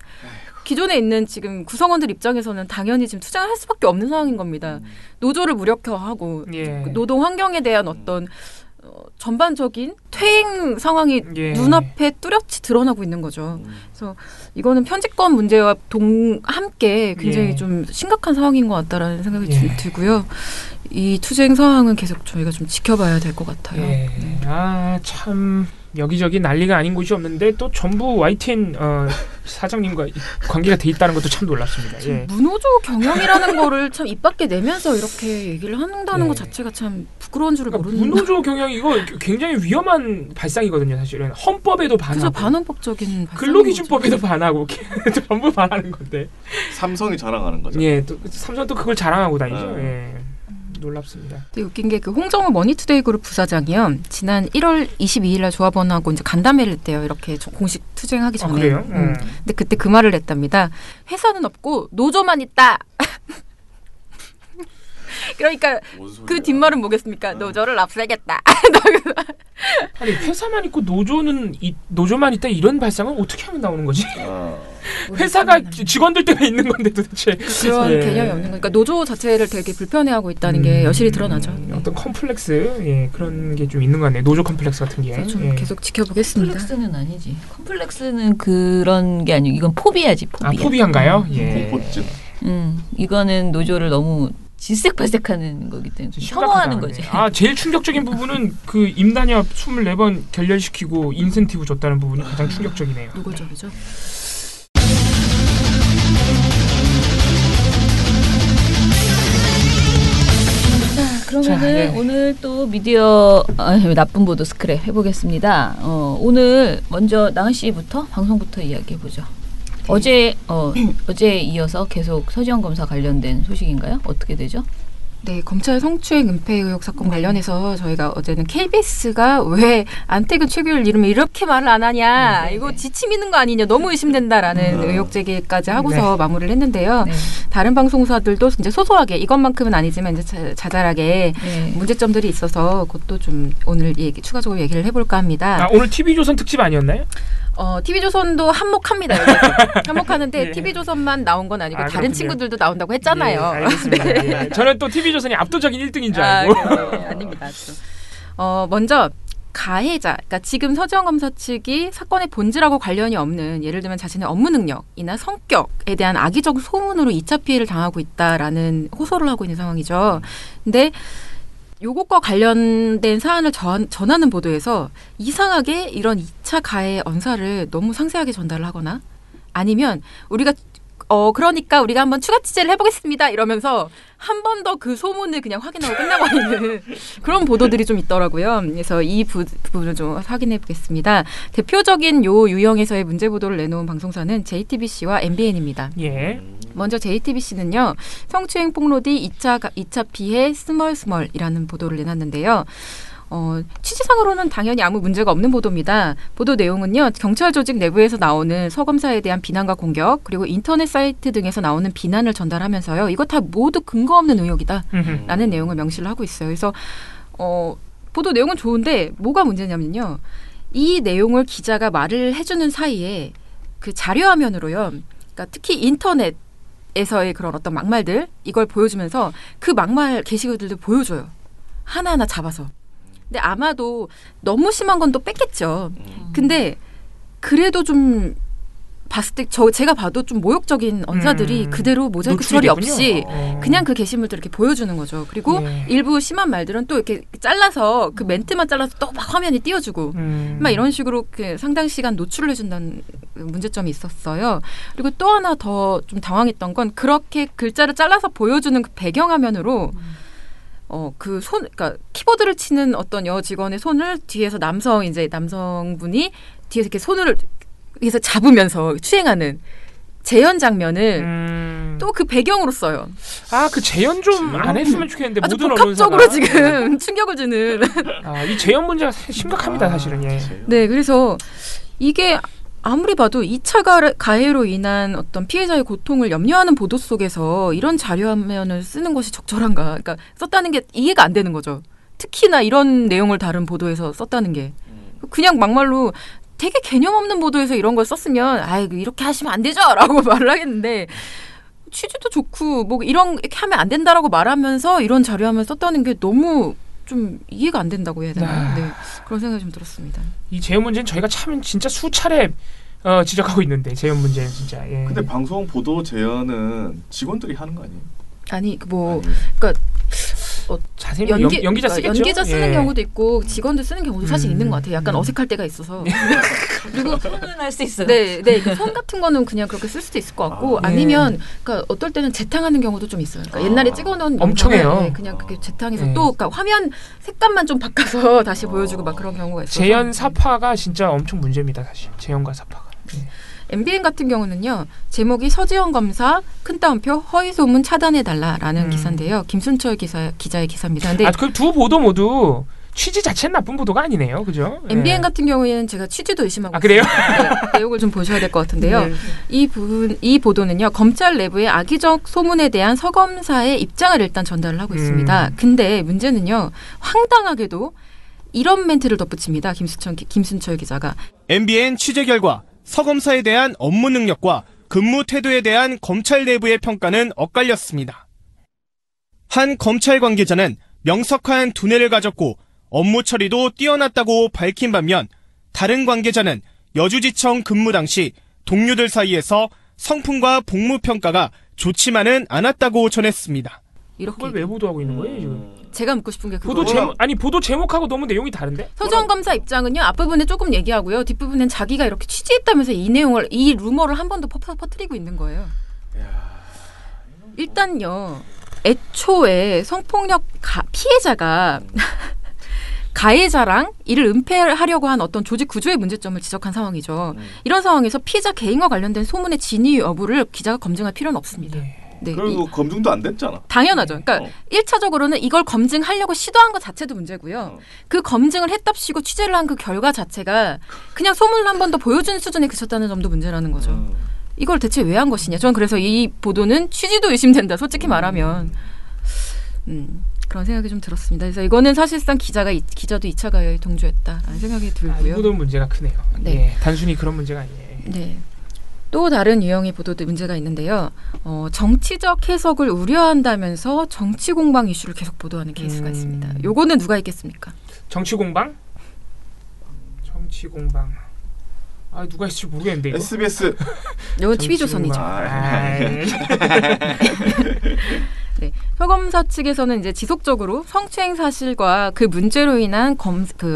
기존에 있는 지금 구성원들 입장에서는 당연히 지금 투자를 할 수밖에 없는 상황인 겁니다. 노조를 무력화하고 노동 환경에 대한 어떤 전반적인 퇴행 상황이 눈앞에 뚜렷이 드러나고 있는 거죠. 그래서 이거는 편집권 문제와 함께 굉장히 좀 심각한 상황인 것 같다라는 생각이 들고요. 이 투쟁 상황은 계속 저희가 좀 지켜봐야 될 것 같아요. 참 여기저기 난리가 아닌 곳이 없는데 또 전부 YTN 사장님과 관계가 돼 있다는 것도 참 놀랍습니다. 무노조 경영이라는 거를 참 입 밖에 내면서 이렇게 얘기를 한다는 것 자체가 참 부끄러운 줄을 모르는. 무노조 경영 이거 굉장히 위험한 발상이거든요. 사실은 헌법에도 반하고. 그죠, 반헌법적인. 근로기준법에도 반하고 전부 반하는 건데. 삼성이 자랑하는 거죠. 또 삼성 또 그걸 자랑하고 다니죠. 놀랍습니다. 되게 웃긴 게 그 홍정호 머니투데이 그룹 부사장이요. 지난 1월 22일 날 조합원하고 이제 간담회를 했대요. 이렇게 공식 투쟁하기 전에. 그래요? 근데 그때 그 말을 했답니다. 회사는 없고 노조만 있다. 그러니까 그 뒷말은 뭐겠습니까? 노조를 없애겠다. 아니 회사만 있고 노조만 있다 이런 발상은 어떻게 하면 나오는 거지? 회사가 직원들 때문에 있는 건데 도대체 그런 개념이 없는 거니까 노조 자체를 되게 불편해하고 있다는 게 여실히 드러나죠. 어떤 컴플렉스 그런 게 좀 있는 것 같네요. 노조 컴플렉스 같은 게. 좀 계속 지켜보겠습니다. 컴플렉스는 아니지. 컴플렉스는 그런 게 아니고 이건 포비아지. 포비아. 포비아인가요? 공포증. 이거는 노조를 너무 질색팔색하는 거기 때문에 혐오하는 거지. 제일 충격적인 부분은 그 임단협 24번 결렬시키고 인센티브 줬다는 부분이 가장 충격적이네요. 노골적이죠. 그러면은 오늘 또 미디어 나쁜 보도 스크랩 해보겠습니다. 오늘 먼저 나은 씨부터 방송부터 이야기해보죠. 어제 이어서 계속 서지현 검사 관련된 소식인가요? 어떻게 되죠? 네, 검찰 성추행 은폐 의혹 사건 관련해서 저희가 어제는 KBS가 왜 안태근 최규일 이름을 이렇게 말을 안 하냐, 이거 지침 있는 거 아니냐, 너무 의심된다라는 의혹 제기까지 하고서 마무리를 했는데요. 다른 방송사들도 이제 소소하게 이것만큼은 아니지만 이제 자잘하게 문제점들이 있어서 그것도 좀 오늘 추가적으로 얘기를 해볼까 합니다. 오늘 TV조선 특집 아니었나요? TV조선도 한몫합니다. 한몫하는데 TV조선만 나온 건 아니고 다른 그렇군요. 친구들도 나온다고 했잖아요. 알겠습니다. 네. 저는 또 TV조선이 압도적인 1등인 줄 알고. 아닙니다. 먼저 가해자, 그러니까 지금 서지현 검사 측이 사건의 본질하고 관련이 없는, 예를 들면 자신의 업무 능력이나 성격에 대한 악의적 소문으로 2차 피해를 당하고 있다라는 호소를 하고 있는 상황이죠. 근데 요것과 관련된 사안을 전하는 보도에서 이상하게 이런 2차 가해 언사를 너무 상세하게 전달을 하거나, 아니면 우리가 그러니까 우리가 한번 추가 취재를 해보겠습니다 이러면서 한 번 더 그 소문을 그냥 확인하고 끝나버리는 그런 보도들이 좀 있더라고요. 그래서 이 부분을 좀 확인해 보겠습니다. 대표적인 요 유형에서의 문제 보도를 내놓은 방송사는 JTBC와 MBN입니다. 예. 먼저 JTBC는요. 성추행 폭로 뒤 2차 피해 스멀스멀이라는 보도를 내놨는데요. 취지상으로는 당연히 아무 문제가 없는 보도입니다. 보도 내용은요. 경찰 조직 내부에서 나오는 서 검사에 대한 비난과 공격, 그리고 인터넷 사이트 등에서 나오는 비난을 전달하면서요. 이거 다 모두 근거 없는 의혹이다라는 내용을 명시를 하고 있어요. 그래서 보도 내용은 좋은데 뭐가 문제냐면요. 이 내용을 기자가 말을 해주는 사이에 그 자료화면으로요. 그러니까 특히 인터넷에서의 그런 어떤 막말들, 이걸 보여주면서 그 막말 게시글들도 보여줘요. 하나하나 잡아서. 근데 아마도 너무 심한 건 또 뺐겠죠. 근데 그래도 좀 봤을 때 제가 봐도 좀 모욕적인 언사들이 그대로 모자이크 처리 없이 그냥 그 게시물들 이렇게 보여주는 거죠. 그리고 일부 심한 말들은 또 이렇게 잘라서 그 멘트만 잘라서 또 막 화면이 띄워주고 막 이런 식으로 그 상당 시간 노출을 해준다는 문제점이 있었어요. 그리고 또 하나 더 좀 당황했던 건 그렇게 글자를 잘라서 보여주는 그 배경화면으로 그러니까 키보드를 치는 어떤 여 직원의 손을 뒤에서 남성분이 뒤에서 이렇게 손을 위에서 잡으면서 추행하는 재현 장면을 또 그 배경으로 써요. 그 재현 좀 안 했으면 좋겠는데 아주 모든 복합적으로 언론사가. 지금 충격을 주는. 이 재현 문제가 심각합니다, 사실은. 예. 네, 그래서 이게 아무리 봐도 2차 가해로 인한 어떤 피해자의 고통을 염려하는 보도 속에서 이런 자료화면을 쓰는 것이 적절한가? 그러니까 썼다는 게 이해가 안 되는 거죠. 특히나 이런 내용을 다룬 보도에서 썼다는 게. 그냥 막말로 되게 개념 없는 보도에서 이런 걸 썼으면 이렇게 하시면 안 되죠! 라고 말을 하겠는데 취지도 좋고 뭐 이렇게 하면 안 된다라고 말하면서 이런 자료화면 썼다는 게 너무 좀 이해가 안 된다고 해야 되나요? 네, 그런 생각이 좀 들었습니다. 이 재현 문제는 저희가 참 진짜 수차례 지적하고 있는데 재현 문제는 진짜. 예. 근데 방송 보도 재현은 직원들이 하는 거 아니에요? 아니 그러니까 자세히 연기자 쓰겠죠. 연기자 쓰는 경우도 있고 직원들 쓰는 경우도 사실 있는 것 같아요. 약간 어색할 때가 있어서. 그리고 손은 할 수 있어요. 네, 손 같은 거는 그냥 그렇게 쓸 수도 있을 것 같고 아니면 그러니까 어떨 때는 재탕하는 경우도 좀 있어요. 그러니까 옛날에 찍어놓은 엄청 해요. 그냥 그게 재탕해서 또 그러니까 화면 색감만 좀 바꿔서 다시 보여주고 막 그런 경우가 있어서. 재현 사파가 진짜 엄청 문제입니다, 사실. 재현과 사파가. 네. MBN 같은 경우는요. 제목이 서지현 검사 큰 따옴표 허위 소문 차단해달라라는 기사인데요. 김순철 기자의 기사입니다. 근데 그 두 보도 모두 취지 자체는 나쁜 보도가 아니네요, 그죠? MBN 같은 경우에는 제가 취지도 의심하고 그래요? 네, 내용을 좀 보셔야 될 것 같은데요. 네. 이 보도는요. 검찰 내부의 악의적 소문에 대한 서 검사의 입장을 일단 전달을 하고 있습니다. 근데 문제는요. 황당하게도 이런 멘트를 덧붙입니다. 김순철 기자가. MBN 취재 결과 서 검사에 대한 업무 능력과 근무 태도에 대한 검찰 내부의 평가는 엇갈렸습니다. 한 검찰 관계자는 명석한 두뇌를 가졌고 업무 처리도 뛰어났다고 밝힌 반면 다른 관계자는 여주지청 근무 당시 동료들 사이에서 성품과 복무 평가가 좋지만은 않았다고 전했습니다. 그걸 왜 보도하고 있는 거예요, 지금? 제가 묻고 싶은 게 보도 제목하고 너무 내용이 다른데? 서지현 검사 입장은요. 앞부분에 조금 얘기하고요. 뒷부분엔 자기가 이렇게 취재했다면서 이 루머를 한 번 더 퍼뜨리고 있는 거예요. 일단요. 애초에 성폭력 피해자가 가해자랑 이를 은폐하려고 한 어떤 조직 구조의 문제점을 지적한 상황이죠. 이런 상황에서 피해자 개인과 관련된 소문의 진위 여부를 기자가 검증할 필요는 없습니다. 네, 그리고 검증도 안 됐잖아. 당연하죠. 그러니까 1차적으로는 이걸 검증하려고 시도한 것 자체도 문제고요. 그 검증을 했답시고 취재를 한 그 결과 자체가 그냥 소문을 한 번 더 보여준 수준에 그쳤다는 점도 문제라는 거죠. 이걸 대체 왜 한 것이냐. 저는 그래서 이 보도는 취지도 의심된다. 솔직히 말하면. 그런 생각이 좀 들었습니다. 그래서 이거는 사실상 기자도 2차 가해에 동조했다라는 생각이 들고요. 이 보도는 문제가 크네요. 네. 예, 단순히 그런 문제가 아니에요. 네. 또 다른 유형의 보도도 문제가 있는데요. 정치적 해석을 우려한다면서 정치 공방 이슈를 계속 보도하는 케이스가 있습니다. 요거는 누가 있겠습니까? 정치 공방? 정치 공방. 아, 누가 있을지 모르겠는데 이거. SBS. 이건 TV조선이죠. 네, 서검사 측에서는 이제 지속적으로 성추행 사실과 그 문제로 인한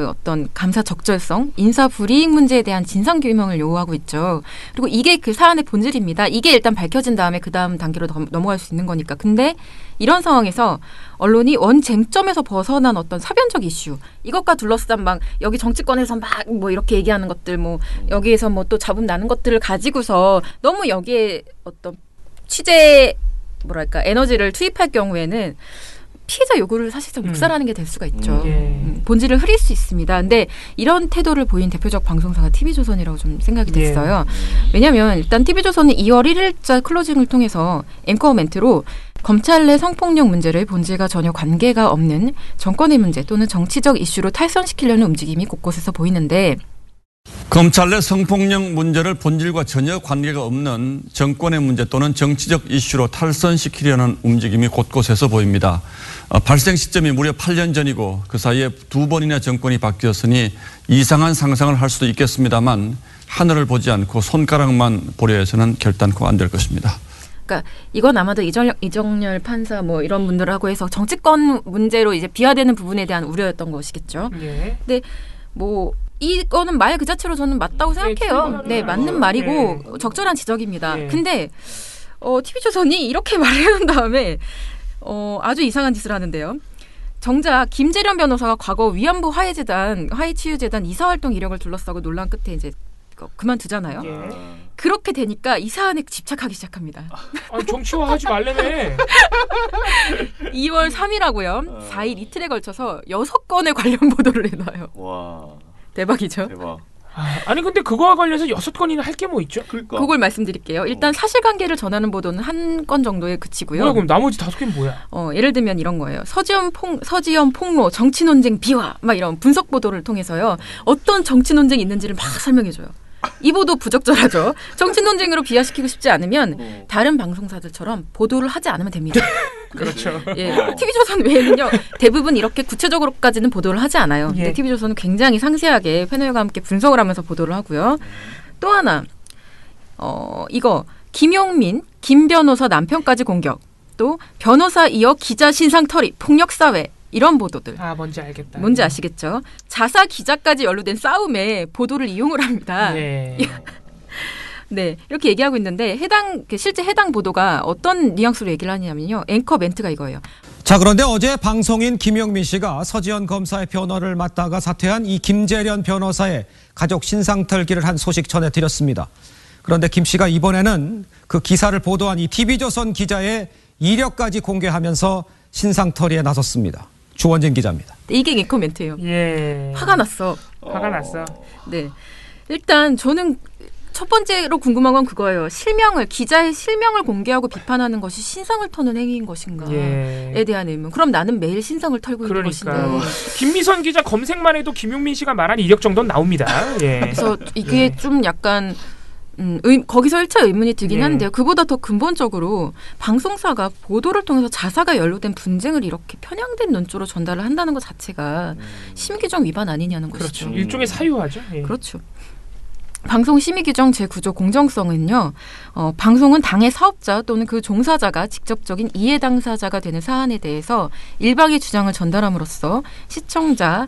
어떤 감사 적절성, 인사 불이익 문제에 대한 진상 규명을 요구하고 있죠. 그리고 이게 그 사안의 본질입니다. 이게 일단 밝혀진 다음에 그 다음 단계로 넘어갈 수 있는 거니까. 근데 이런 상황에서 언론이 원 쟁점에서 벗어난 어떤 사변적 이슈, 이것과 둘러싼 막 여기 정치권에서 막 뭐 이렇게 얘기하는 것들, 뭐 여기에서 뭐 또 잡음 나는 것들을 가지고서 너무 여기에 어떤 취재 에너지를 투입할 경우에는 피해자 요구를 사실상 묵살하는 게 될 수가 있죠. 본질을 흐릴 수 있습니다. 근데 이런 태도를 보인 대표적 방송사가 TV조선이라고 좀 생각이 됐어요. 왜냐하면 일단 TV조선은 2월 1일자 클로징을 통해서 앵커 멘트로 검찰 내 성폭력 문제를 본질과 전혀 관계가 없는 정권의 문제 또는 정치적 이슈로 탈선시키려는 움직임이 곳곳에서 보이는데, 검찰 내 성폭력 문제를 본질과 전혀 관계가 없는 정권의 문제 또는 정치적 이슈로 탈선시키려는 움직임이 곳곳에서 보입니다. 발생 시점이 무려 8년 전이고 그 사이에 2번이나 정권이 바뀌었으니 이상한 상상을 할 수도 있겠습니다만 하늘을 보지 않고 손가락만 보려 해서는 결단코 안 될 것입니다. 그러니까 이건 아마도 이정열 판사 뭐 이런 분들하고 해서 정치권 문제로 이제 비화되는 부분에 대한 우려였던 것이겠죠. 근데 뭐 이거는 말 그 자체로 저는 맞다고 생각해요. 네, 맞는 말이고 적절한 지적입니다. 근데 TV조선이 이렇게 말해놓은 다음에 아주 이상한 짓을 하는데요. 정작 김재련 변호사가 과거 위안부 화해치유재단 이사활동 이력을 둘러싸고 논란 끝에 이제 그만두잖아요. 그렇게 되니까 이 사안에 집착하기 시작합니다. 아니, 정치화하지 말래네. 2월 3일하고요. 4일 이틀에 걸쳐서 6건의 관련 보도를 해놔요. 와. 대박이죠. 대박. 아니 근데 그거와 관련해서 6건이나 할 게 뭐 있죠? 그러니까. 그걸 말씀드릴게요. 일단 사실관계를 전하는 보도는 한 건 정도에 그치고요. 뭐야, 그럼 나머지 5개는 뭐야? 예를 들면 이런 거예요. 서지현 폭로, 정치 논쟁 비화, 막 이런 분석 보도를 통해서요. 어떤 정치 논쟁이 있는지를 막 설명해줘요. 이 보도 부적절하죠. 정치 논쟁으로 비화시키고 싶지 않으면 다른 방송사들처럼 보도를 하지 않으면 됩니다. 그렇죠. 예, TV조선 외에는요 대부분 이렇게 구체적으로까지는 보도를 하지 않아요. 근데 TV조선은 굉장히 상세하게 패널과 함께 분석을 하면서 보도를 하고요. 또 하나 이거 김용민, 김 변호사 남편까지 공격, 또 변호사 이어 기자 신상 털이 폭력사회, 이런 보도들. 뭔지 알겠다. 뭔지 아시겠죠? 자사 기자까지 연루된 싸움에 보도를 이용을 합니다. 네, 이렇게 얘기하고 있는데 실제 해당 보도가 어떤 뉘앙스로 얘기를 하냐면요. 앵커 멘트가 이거예요. 자, 그런데 어제 방송인 김용민 씨가 서지현 검사의 변호를 맡다가 사퇴한 이 김재련 변호사의 가족 신상 털기를 한 소식 전해드렸습니다. 그런데 김 씨가 이번에는 그 기사를 보도한 이 TV조선 기자의 이력까지 공개하면서 신상 털이에 나섰습니다. 주원진 기자입니다. 이게 앵커 멘트예요. 화가 났어. 화가 났어. 네, 일단 저는 첫 번째로 궁금한 건 그거예요. 기자의 실명을 공개하고 비판하는 것이 신상을 터는 행위인 것인가에 대한 의문. 그럼 나는 매일 신상을 털고 있는 것인데. 김미선 기자 검색만 해도 김용민 씨가 말한 이력 정도는 나옵니다. 그래서 이게 좀 약간 거기서 1차 의문이 들긴 한데요. 그보다 더 근본적으로 방송사가 보도를 통해서 자사가 연루된 분쟁을 이렇게 편향된 논조로 전달을 한다는 것 자체가 심의규정 위반 아니냐는 것이죠. 그렇죠. 일종의 사유화죠. 그렇죠. 방송 심의 규정 제9조 공정성은요. 방송은 당의 사업자 또는 그 종사자가 직접적인 이해 당사자가 되는 사안에 대해서 일방의 주장을 전달함으로써 시청자를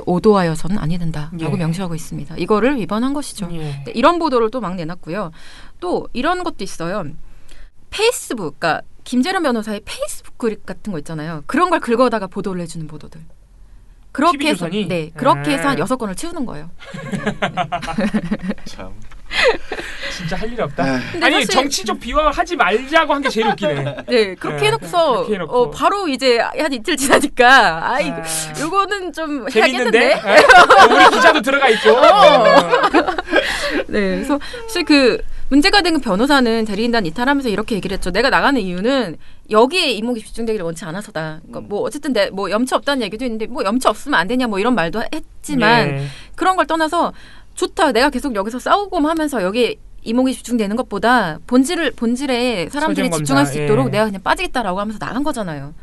오도하여서는 아니 된다라고 명시하고 있습니다. 이거를 위반한 것이죠. 네, 이런 보도를 또 막 내놨고요. 또 이런 것도 있어요. 페이스북, 그러니까 김재련 변호사의 페이스북 글 같은 거 있잖아요. 그런 걸 긁어다가 보도를 해주는 보도들. 그렇게 해서 TV조선이? 네 그렇게 해서 한 6건을 채우는 거예요. 참. 진짜 할 일이 없다. 근데 아니 사실- 정치적 비화하지 말자고 한 게 제일 웃기네. 네 그렇게 해놓고서 그렇게 해놓고. 바로 이제 한 이틀 지나니까 아이 요거는 좀 재밌는데? 해야겠는데. 우리 기자도 들어가 있고. 네, 그래서 사실 그 문제가 된 그 변호사는 대리인단 이탈하면서 이렇게 얘기를 했죠. 내가 나가는 이유는 여기에 이목이 집중되기를 원치 않아서다. 그러니까 뭐 어쨌든 뭐 염치 없다는 얘기도 있는데 뭐 염치 없으면 안 되냐 뭐 이런 말도 했지만 네. 그런 걸 떠나서 좋다. 내가 계속 여기서 싸우고 하면서 여기에 이목이 집중되는 것보다 본질에 사람들이 소정 검사, 집중할 수 있도록 예. 내가 그냥 빠지겠다라고 하면서 나간 거잖아요.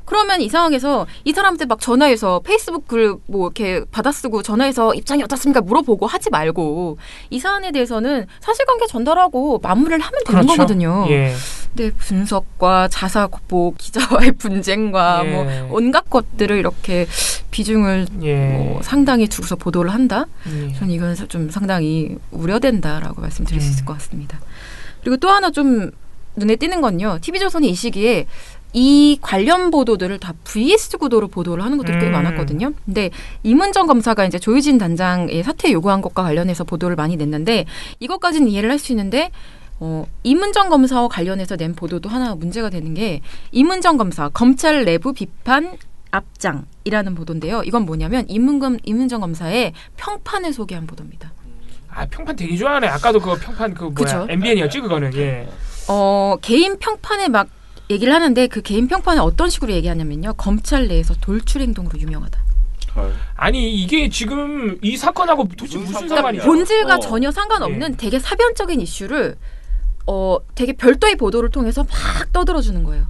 그러면 이 상황에서 이 사람한테 막 전화해서 페이스북 글 뭐 이렇게 받아쓰고 전화해서 입장이 어떻습니까 물어보고 하지 말고 이 사안에 대해서는 사실관계 전달하고 마무리를 하면 되는 그렇죠. 거거든요. 예. 근데 분석과 자사고 기자와의 분쟁과 예. 뭐 온갖 것들을 이렇게 비중을 예. 뭐 상당히 두고서 보도를 한다. 예. 저는 이건 좀 상당히 우려된다라고 말씀드릴 수 있을 것 같습니다. 그리고 또 하나 좀 눈에 띄는 건요. TV조선이 이 시기에 이 관련 보도들을 다 VS 구도로 보도를 하는 것들이 꽤 많았거든요. 근데 이문정 검사가 이제 조유진 단장의 사퇴 요구한 것과 관련해서 보도를 많이 냈는데 이것까지는 이해를 할 수 있는데 이문정 검사와 관련해서 낸 보도도 하나 문제가 되는 게 이문정 검사 검찰 내부 비판 앞장이라는 보도인데요. 이건 뭐냐면 이문정 검사의 평판을 소개한 보도입니다. 아 평판 되게 좋아하네. 아까도 그 평판 그 뭐야 그쵸? MBN이었지 그거는. 예. 개인 평판에 막 얘기를 하는데 그 개인 평판에 어떤 식으로 얘기하냐면요. 검찰 내에서 돌출 행동으로 유명하다. 아니 이게 지금 이 사건하고 도대체 무슨 상관이야? 본질과 전혀 상관없는 예. 되게 사변적인 이슈를 되게 별도의 보도를 통해서 막 떠들어주는 거예요.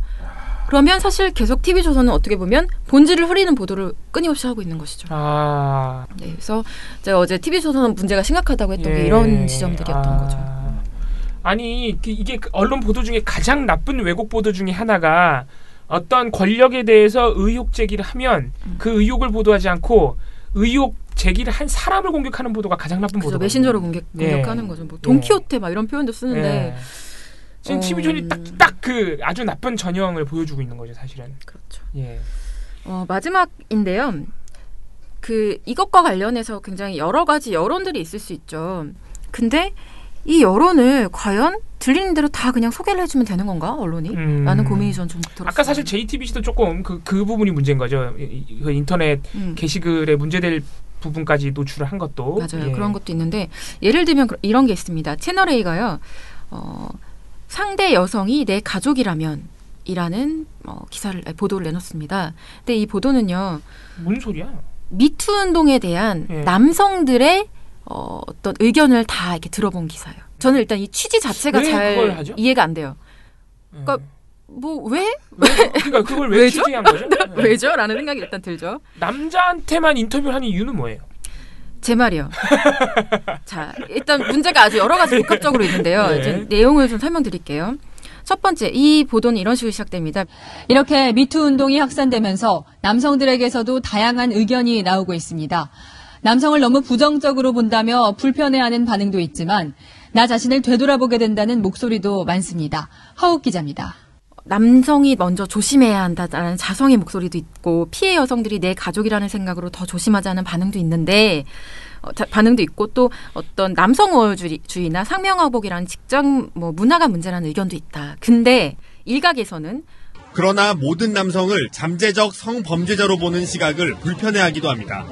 그러면 사실 계속 TV조선은 어떻게 보면 본질을 흐리는 보도를 끊임없이 하고 있는 것이죠. 아. 네, 그래서 제가 어제 TV조선은 문제가 심각하다고 했던 게 예. 이런 지점들이었던 거죠. 아니 이게 언론 보도 중에 가장 나쁜 왜곡 보도 중에 하나가 어떤 권력에 대해서 의혹 제기를 하면 그 의혹을 보도하지 않고 의혹 제기를 한 사람을 공격하는 보도가 가장 나쁜 보도. 메신저로 공격하는 거죠. 뭐 돈키호테 막 이런 표현도 쓰는데 지금 TV조선이 딱 그 아주 나쁜 전형을 보여주고 있는 거죠, 사실은. 그렇죠. 예. 마지막인데요. 그 이것과 관련해서 굉장히 여러 가지 여론들이 있을 수 있죠. 근데 이 여론을 과연 들리는 대로 다 그냥 소개를 해주면 되는 건가 언론이? 라는 고민이 전 좀 들었어요. 아까 사실 JTBC도 조금 그 부분이 문제인 거죠. 그 인터넷 게시글에 문제될 부분까지 노출을 한 것도. 맞아요. 예. 그런 것도 있는데 예를 들면 이런 게 있습니다. 채널 A가요. 상대 여성이 내 가족이라면 이라는 보도를 내놓습니다. 근데 이 보도는요. 무슨 소리야? 미투 운동에 대한 남성들의 어떤 의견을 다 이렇게 들어본 기사예요. 저는 일단 이 취지 자체가 잘 이해가 안 돼요. 그러니까 뭐 왜? 그러니까 그걸 왜 왜죠? 취재한 거죠? 왜죠? 라는 생각이 일단 들죠. 남자한테만 인터뷰를 하는 이유는 뭐예요? 제 말이요. 자, 일단 문제가 아주 여러 가지 복합적으로 있는데요. 네. 이제 내용을 좀 설명드릴게요. 첫 번째, 이 보도는 이런 식으로 시작됩니다. 이렇게 미투 운동이 확산되면서 남성들에게서도 다양한 의견이 나오고 있습니다. 남성을 너무 부정적으로 본다며 불편해하는 반응도 있지만 나 자신을 되돌아보게 된다는 목소리도 많습니다. 하욱 기자입니다. 남성이 먼저 조심해야 한다라는 자성의 목소리도 있고 피해 여성들이 내 가족이라는 생각으로 더 조심하자는 반응도 있는데 반응도 있고 또 어떤 남성 우월주의나 상명하복이라는 직장 문화가 문제라는 의견도 있다. 근데 일각에서는 그러나 모든 남성을 잠재적 성범죄자로 보는 시각을 불편해하기도 합니다.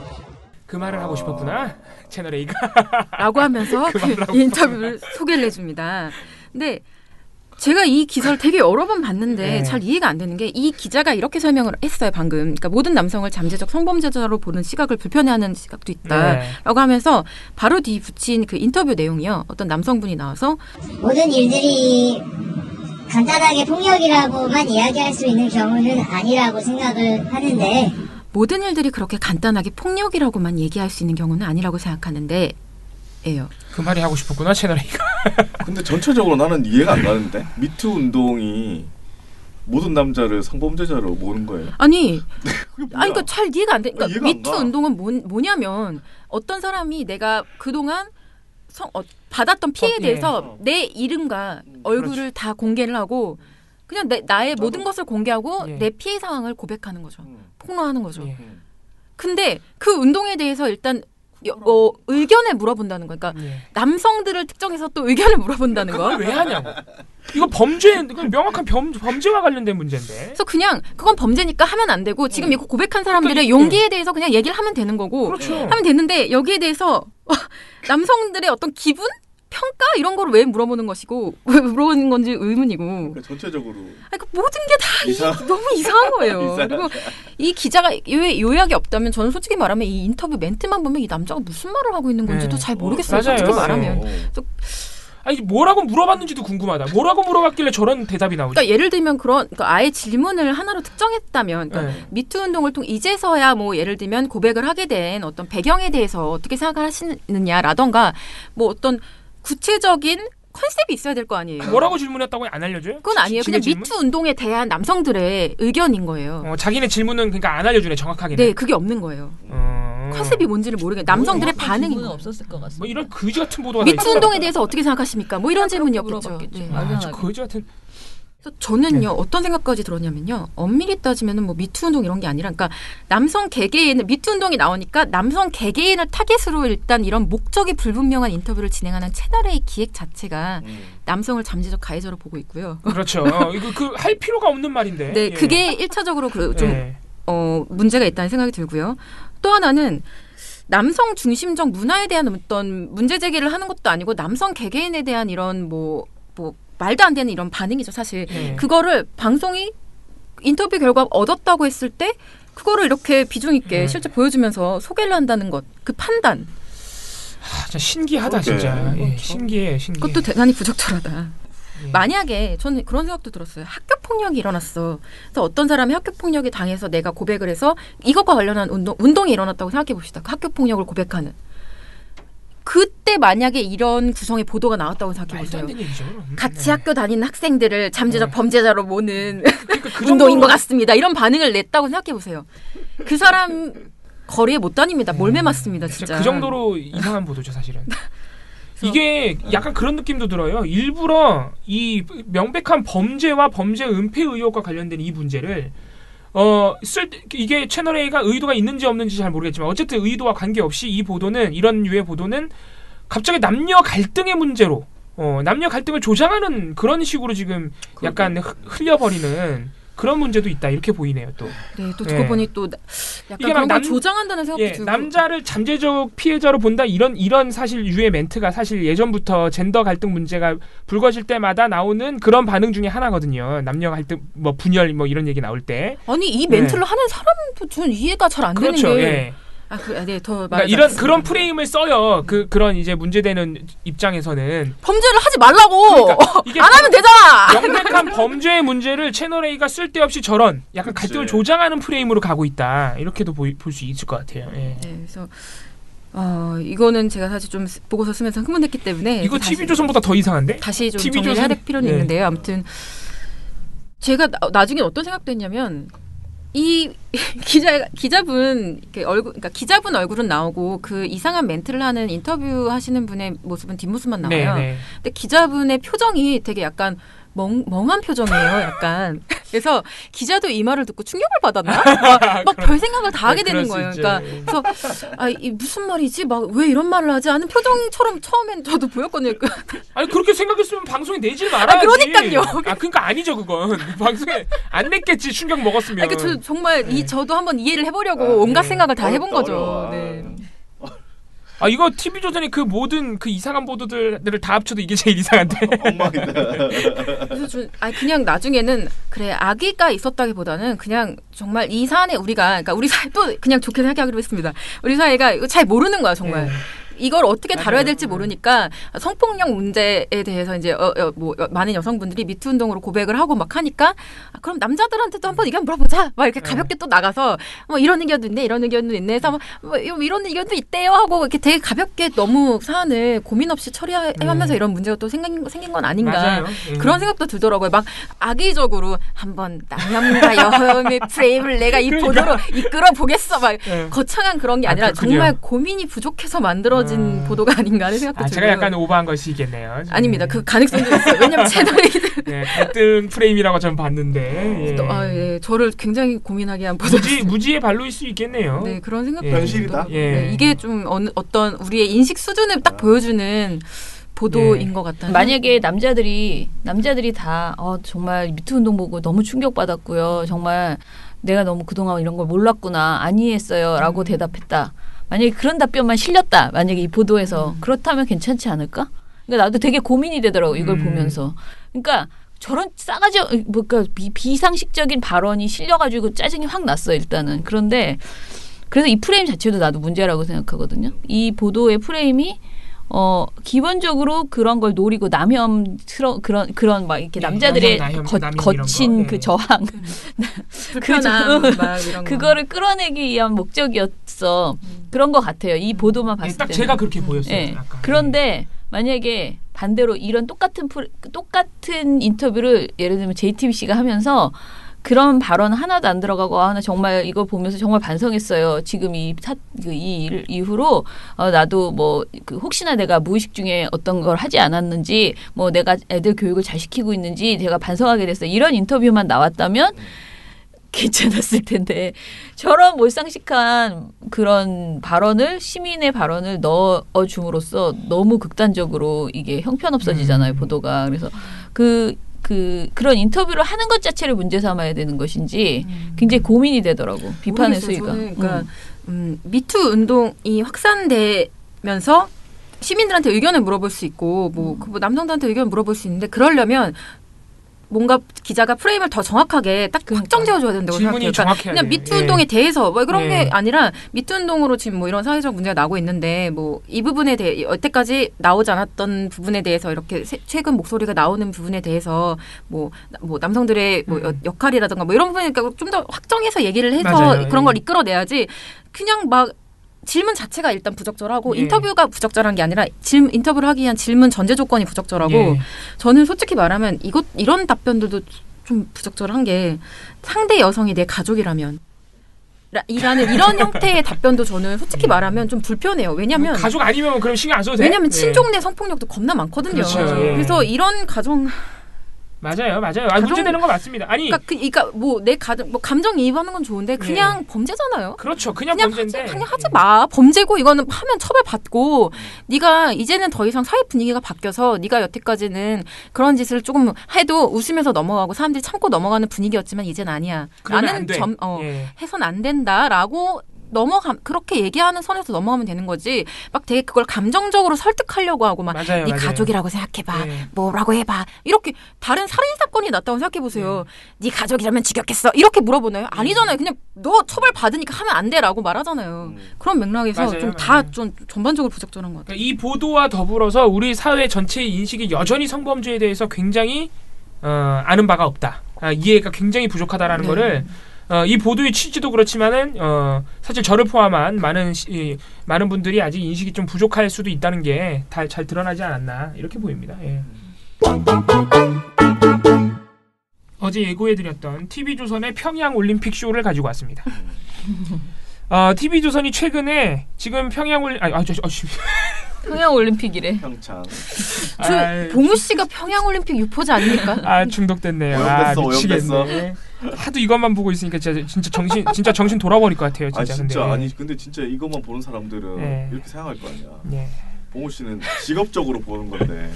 그 말을 하고 싶었구나. 채널 A가. 라고 하면서 그 인터뷰를 소개를 해줍니다. 근데 제가 이 기사를 되게 여러 번 봤는데 잘 이해가 안 되는 게 이 기자가 이렇게 설명을 했어요, 방금. 그러니까 모든 남성을 잠재적 성범죄자로 보는 시각을 불편해하는 시각도 있다라고 하면서 바로 뒤 붙인 그 인터뷰 내용이요. 어떤 남성분이 나와서 모든 일들이 간단하게 폭력이라고만 이야기할 수 있는 경우는 아니라고 생각을 하는데 모든 일들이 그렇게 간단하게 폭력이라고만 얘기할 수 있는 경우는 아니라고 생각하는데 예요. 그 말이 하고 싶었구나, 채널 A가. 근데 전체적으로 나는 이해가 안 가는데 미투 운동이 모든 남자를 성범죄자로 모는 거예요? 아니 그러니까 잘 이해가 안 돼. 그러니까 이해가 안 미투 가. 운동은 뭐냐면 어떤 사람이 내가 그동안 받았던 피해에 대해서 내 이름과 얼굴을 다 공개를 하고 그냥 나의 모든 것을 공개하고 내 피해 상황을 고백하는 거죠. 폭로하는 거죠. 근데 그 운동에 대해서 일단 의견을 물어본다는 거. 그러니까 남성들을 특정해서 또 의견을 물어본다는 거. 그걸 왜 하냐고. 이거 이건 명확한 범죄와 관련된 문제인데. 그래서 그냥 그건 범죄니까 하면 안 되고 지금 이거 고백한 사람들의 용기에 대해서 그냥 얘기를 하면 되는 거고. 그렇죠. 하면 되는데 여기에 대해서 남성들의 어떤 기분? 평가 이런 거를 왜 물어보는 것이고 왜 물어보는 건지 의문이고. 그러니까 전체적으로. 그러니까 모든 게 다 너무 이상한 거예요. 그리고 이 기자가 왜 요약이 없다면 저는 솔직히 말하면 이 인터뷰 멘트만 보면 이 남자가 무슨 말을 하고 있는 건지도 잘 모르겠어요. 맞아요. 솔직히 말하면. 아니 뭐라고 물어봤는지도 궁금하다. 뭐라고 물어봤길래 저런 대답이 나오지? 그러니까 예를 들면 그러니까 아예 질문을 하나로 특정했다면, 그러니까 미투 운동을 통해 이제서야 뭐 예를 들면 고백을 하게 된 어떤 배경에 대해서 어떻게 생각하시느냐라던가 뭐 어떤 구체적인 컨셉이 있어야 될 거 아니에요. 뭐라고 질문했다고 안 알려줘요? 그건 아니에요. 그냥 미투 운동에 대한 남성들의 의견인 거예요. 자기네 질문은 그러니까 안 알려주네 정확하게. 네, 그게 없는 거예요. 컨셉이 뭔지를 모르겠는데 남성들의 반응이 없었을 것 같습니다. 뭐 이런 거지 같은 보도가 미투 운동에 대해서 어떻게 생각하십니까? 뭐 이런 질문이었겠죠. 네. 거지 같은. 그래서 저는요 어떤 생각까지 들었냐면요. 엄밀히 따지면은 뭐 미투 운동 이런 게 아니라, 그러니까 남성 개개인은 미투 운동이 나오니까 남성 개개인을 타겟으로 일단 이런 목적이 불분명한 인터뷰를 진행하는 채널의 기획 자체가 남성을 잠재적 가해자로 보고 있고요. 그렇죠. 이거 할 필요가 없는 말인데. 네, 그게 1차적으로 좀 문제가 있다는 생각이 들고요. 또 하나는 남성 중심적 문화에 대한 어떤 문제 제기를 하는 것도 아니고 남성 개개인에 대한 이런 뭐 말도 안 되는 이런 반응이죠, 사실. 그거를 방송이 인터뷰 결과 얻었다고 했을 때 그거를 이렇게 비중 있게 실제 보여주면서 소개를 한다는 것, 그 판단. 진짜 신기하다, 진짜. 신기해. 그것도 대단히 부적절하다. 만약에 저는 그런 생각도 들었어요. 학교 폭력이 일어났어. 그래서 어떤 사람이 학교 폭력에 당해서 내가 고백을 해서 이것과 관련한 운동이 일어났다고 생각해 봅시다. 그 학교 폭력을 고백하는. 그때 만약에 이런 구성의 보도가 나왔다고 생각해보세요. 같이 학교 다니는 학생들을 잠재적 범죄자로 모는 그러니까 운동인 것 같습니다. 이런 반응을 냈다고 생각해보세요. 그 사람 거리에 못 다닙니다. 몰매 맞습니다. 진짜. 그 정도로 이상한 보도죠, 사실은. 이게 약간 그런 느낌도 들어요. 일부러 이 명백한 범죄와 범죄 은폐 의혹과 관련된 이 문제를 이게 채널A가 의도가 있는지 없는지 잘 모르겠지만 어쨌든 의도와 관계없이 이 보도는, 이런 유의 보도는 갑자기 남녀 갈등의 문제로 남녀 갈등을 조장하는 그런 식으로 지금 약간 흘려버리는 그런 문제도 있다, 이렇게 보이네요. 또. 네, 또 듣고 보니 또 약간 이게 그런 걸 조장한다는 생각도 들고. 남자를 잠재적 피해자로 본다, 이런 사실 유의 멘트가 사실 예전부터 젠더 갈등 문제가 불거질 때마다 나오는 그런 반응 중에 하나거든요. 남녀 갈등, 뭐 분열, 뭐 이런 얘기 나올 때. 아니 이 멘트를 하는 사람도 전 이해가 잘 안 되는 게. 더 그러니까 그런 프레임을 써요. 그런 이제 문제되는 입장에서는 범죄를 하지 말라고. 그러니까 이게 안 하면 되잖아. 명백한 범죄의 문제를 채널A가 쓸데없이 저런 약간 갈등을 조장하는 프레임으로 가고 있다. 이렇게도 볼 수 있을 것 같아요. 네, 그래서 이거는 제가 사실 좀 보고서 쓰면서 흥분했기 때문에 이거 TV조선보다 더 이상한데? 다시 좀 정리를 해야 될 필요는 있는데요. 아무튼 제가 나중에 어떤 생각도 했냐면, 이 기자분 그러니까 기자분 얼굴은 나오고 그 이상한 멘트를 하는 인터뷰 하시는 분의 모습은 뒷모습만 나와요. 근데 기자분의 표정이 되게 약간 멍한 표정이에요, 약간. 그래서 기자도 이 말을 듣고 충격을 받았나? 막 별 생각을 다 하게 되는 거예요. 그러니까 그래서 이 무슨 말이지? 막 왜 이런 말을 하지? 하는 표정처럼 처음엔 저도 보였거든요. 아니 그렇게 생각했으면 방송에 내질 말아야지. 그러니까요. 그러니까 아니죠, 그건. 방송에 안 냈겠지, 충격 먹었으면. 그러니까 정말 저도 한번 이해를 해보려고 온갖 생각을 다 해본 거죠. 네. 이거 TV조선이 그 모든 그 이상한 보도들을 다 합쳐도 이게 제일 이상한데. 엉망이다. 그래서 그냥 나중에는 그래, 악의가 있었다기보다는 그냥 정말 이 사안에 그러니까 우리 사회 또 그냥 좋게 생각하기로 했습니다. 우리 사회가 이거 잘 모르는 거야, 정말. 이걸 어떻게 다뤄야 될지 모르니까 성폭력 문제에 대해서 이제 많은 여성분들이 미투 운동으로 고백을 하고 막 하니까 그럼 남자들한테도 한번 의견 물어보자. 막 이렇게 가볍게 또 나가서 뭐 이런 의견도 있네, 이런 의견도 있네. 해서 뭐 이런 의견도 있대요 하고 이렇게 되게 가볍게 너무 사안을 고민 없이 처리하면서 이런 문제가 또 생긴 건 아닌가. 그런 생각도 들더라고요. 막 악의적으로 한번 남녀과 여혐의 프레임을 내가 이 보도로 이끌어 보겠어. 막 거창한 그런 게 아니라 정말 고민이 부족해서 만들어진 만들어진 보도가 아닌가 하는 생각도 들고요. 제가 약간 오버한 것이겠네요. 아닙니다. 그 가능성도 있어요. 왜냐면 채널이 네, 갈등 프레임이라고 저는 봤는데 예. 저를 굉장히 고민하게 한 보도. 무지의 발로일 수 있겠네요. 네, 그런 생각도 현실이다. 네, 이게 좀 어떤 우리의 인식 수준을 딱 보여주는 보도인 것 같다. 만약에 남자들이 다 정말 미투 운동 보고 너무 충격받았고요. 정말 내가 너무 그동안 이런 걸 몰랐구나, 안 이해했어요 라고 대답했다. 만약에 그런 답변만 실렸다. 만약에 이 보도에서 그렇다면 괜찮지 않을까? 그러니까 나도 되게 고민이 되더라고 이걸 보면서. 그러니까 저런 싸가지 그러니까 비상식적인 발언이 실려가지고 짜증이 확 났어요 일단은. 그런데 그래서 이 프레임 자체도 나도 문제라고 생각하거든요. 이 보도의 프레임이 기본적으로 그런 걸 노리고 남혐스러운 그런 막 이렇게 남자들의 거친 그 저항, 불편함, 막 이런 그거를 끌어내기 위한 목적이었어. 그런 것 같아요. 이 보도만 봤을 때. 딱 제가 그렇게 보였어요. 네. 그런데 만약에 반대로 이런 똑같은 인터뷰를 예를 들면 JTBC가 하면서 그런 발언 하나도 안 들어가고 나 정말 이거 보면서 정말 반성했어요. 지금 이 일 이후로 나도 혹시나 내가 무의식 중에 어떤 걸 하지 않았는지 내가 애들 교육을 잘 시키고 있는지 제가 반성하게 됐어요. 이런 인터뷰만 나왔다면 괜찮았을 텐데 저런 몰상식한 그런 발언을 시민의 발언을 넣어줌으로써 너무 극단적으로 이게 형편없어지잖아요. 보도가. 그래서 그런 인터뷰를 하는 것 자체를 문제 삼아야 되는 것인지 굉장히 고민이 되더라고. 비판의 수위가. 그러니까 미투 운동이 확산되면서 시민들한테 의견을 물어볼 수 있고 남성들한테 의견을 물어볼 수 있는데 그러려면 뭔가 기자가 프레임을 더 정확하게 딱 확정지어줘야 된다고 생각해요. 그러니까 그냥 미투 운동에 대해서 그런 게 아니라 미투 운동으로 지금 이런 사회적 문제가 나오고 있는데 이 부분에 대해 여태까지 나오지 않았던 부분에 대해서 이렇게 최근 목소리가 나오는 부분에 대해서 남성들의 역할이라든가 이런 부분이니까 좀 더 확정해서 얘기를 해서 맞아요. 그런 걸 이끌어내야지 그냥 막 질문 자체가 일단 부적절하고 인터뷰가 부적절한 게 아니라 인터뷰를 하기 위한 질문 전제 조건이 부적절하고 저는 솔직히 말하면 이런 답변들도 좀 부적절한 게 상대 여성이 내 가족이라면 이라는 이런 형태의 답변도 저는 솔직히 말하면 좀 불편해요. 왜냐면 가족 아니면 그럼 신경 안 써도 돼? 왜냐면 친족 내 성폭력도 겁나 많거든요. 그렇죠. 그래서 이런 가정 맞아요. 문제되는 거 맞습니다. 아니, 그러니까 내 감정이입하는 건 좋은데 그냥 범죄잖아요. 그렇죠. 그냥 범죄인데 그냥 하지 마. 범죄고 이거는 하면 처벌받고 네가 이제는 더 이상 사회 분위기가 바뀌어서 네가 여태까지는 그런 짓을 조금 해도 웃으면서 넘어가고 사람들이 참고 넘어가는 분위기였지만 이제는 아니야. 나는 해선 안 된다라고 그렇게 얘기하는 선에서 넘어가면 되는 거지. 막 되게 그걸 감정적으로 설득하려고 하고 네 가족이라고 생각해봐. 뭐라고 해봐. 이렇게 다른 살인 사건이 났다고 생각해 보세요. 네 가족이라면 죽였겠어. 이렇게 물어보나요? 아니잖아요. 그냥 너 처벌 받으니까 하면 안 돼라고 말하잖아요. 그런 맥락에서 좀 전반적으로 부적절한 것 같아요. 이 보도와 더불어서 우리 사회 전체의 인식이 여전히 성범죄에 대해서 굉장히 아는 바가 없다. 이해가 굉장히 부족하다라는 거를. 이 보도의 취지도 그렇지만은 사실 저를 포함한 많은 분들이 아직 인식이 좀 부족할 수도 있다는 게 잘 드러나지 않았나 이렇게 보입니다. 어제 예고해드렸던 TV조선의 평양올림픽 쇼를 가지고 왔습니다. TV조선이 최근에 지금 평양올림픽이래. 평창. 봉우 씨가 평양올림픽 유포자 아닙니까? 중독됐네요. 미치겠네. 하도 이것만 보고 있으니까 진짜 정신 돌아버릴 것 같아요. 근데 진짜 이것만 보는 사람들은 이렇게 생각할 거 아니야. 봉우 씨는 직업적으로 보는 건데.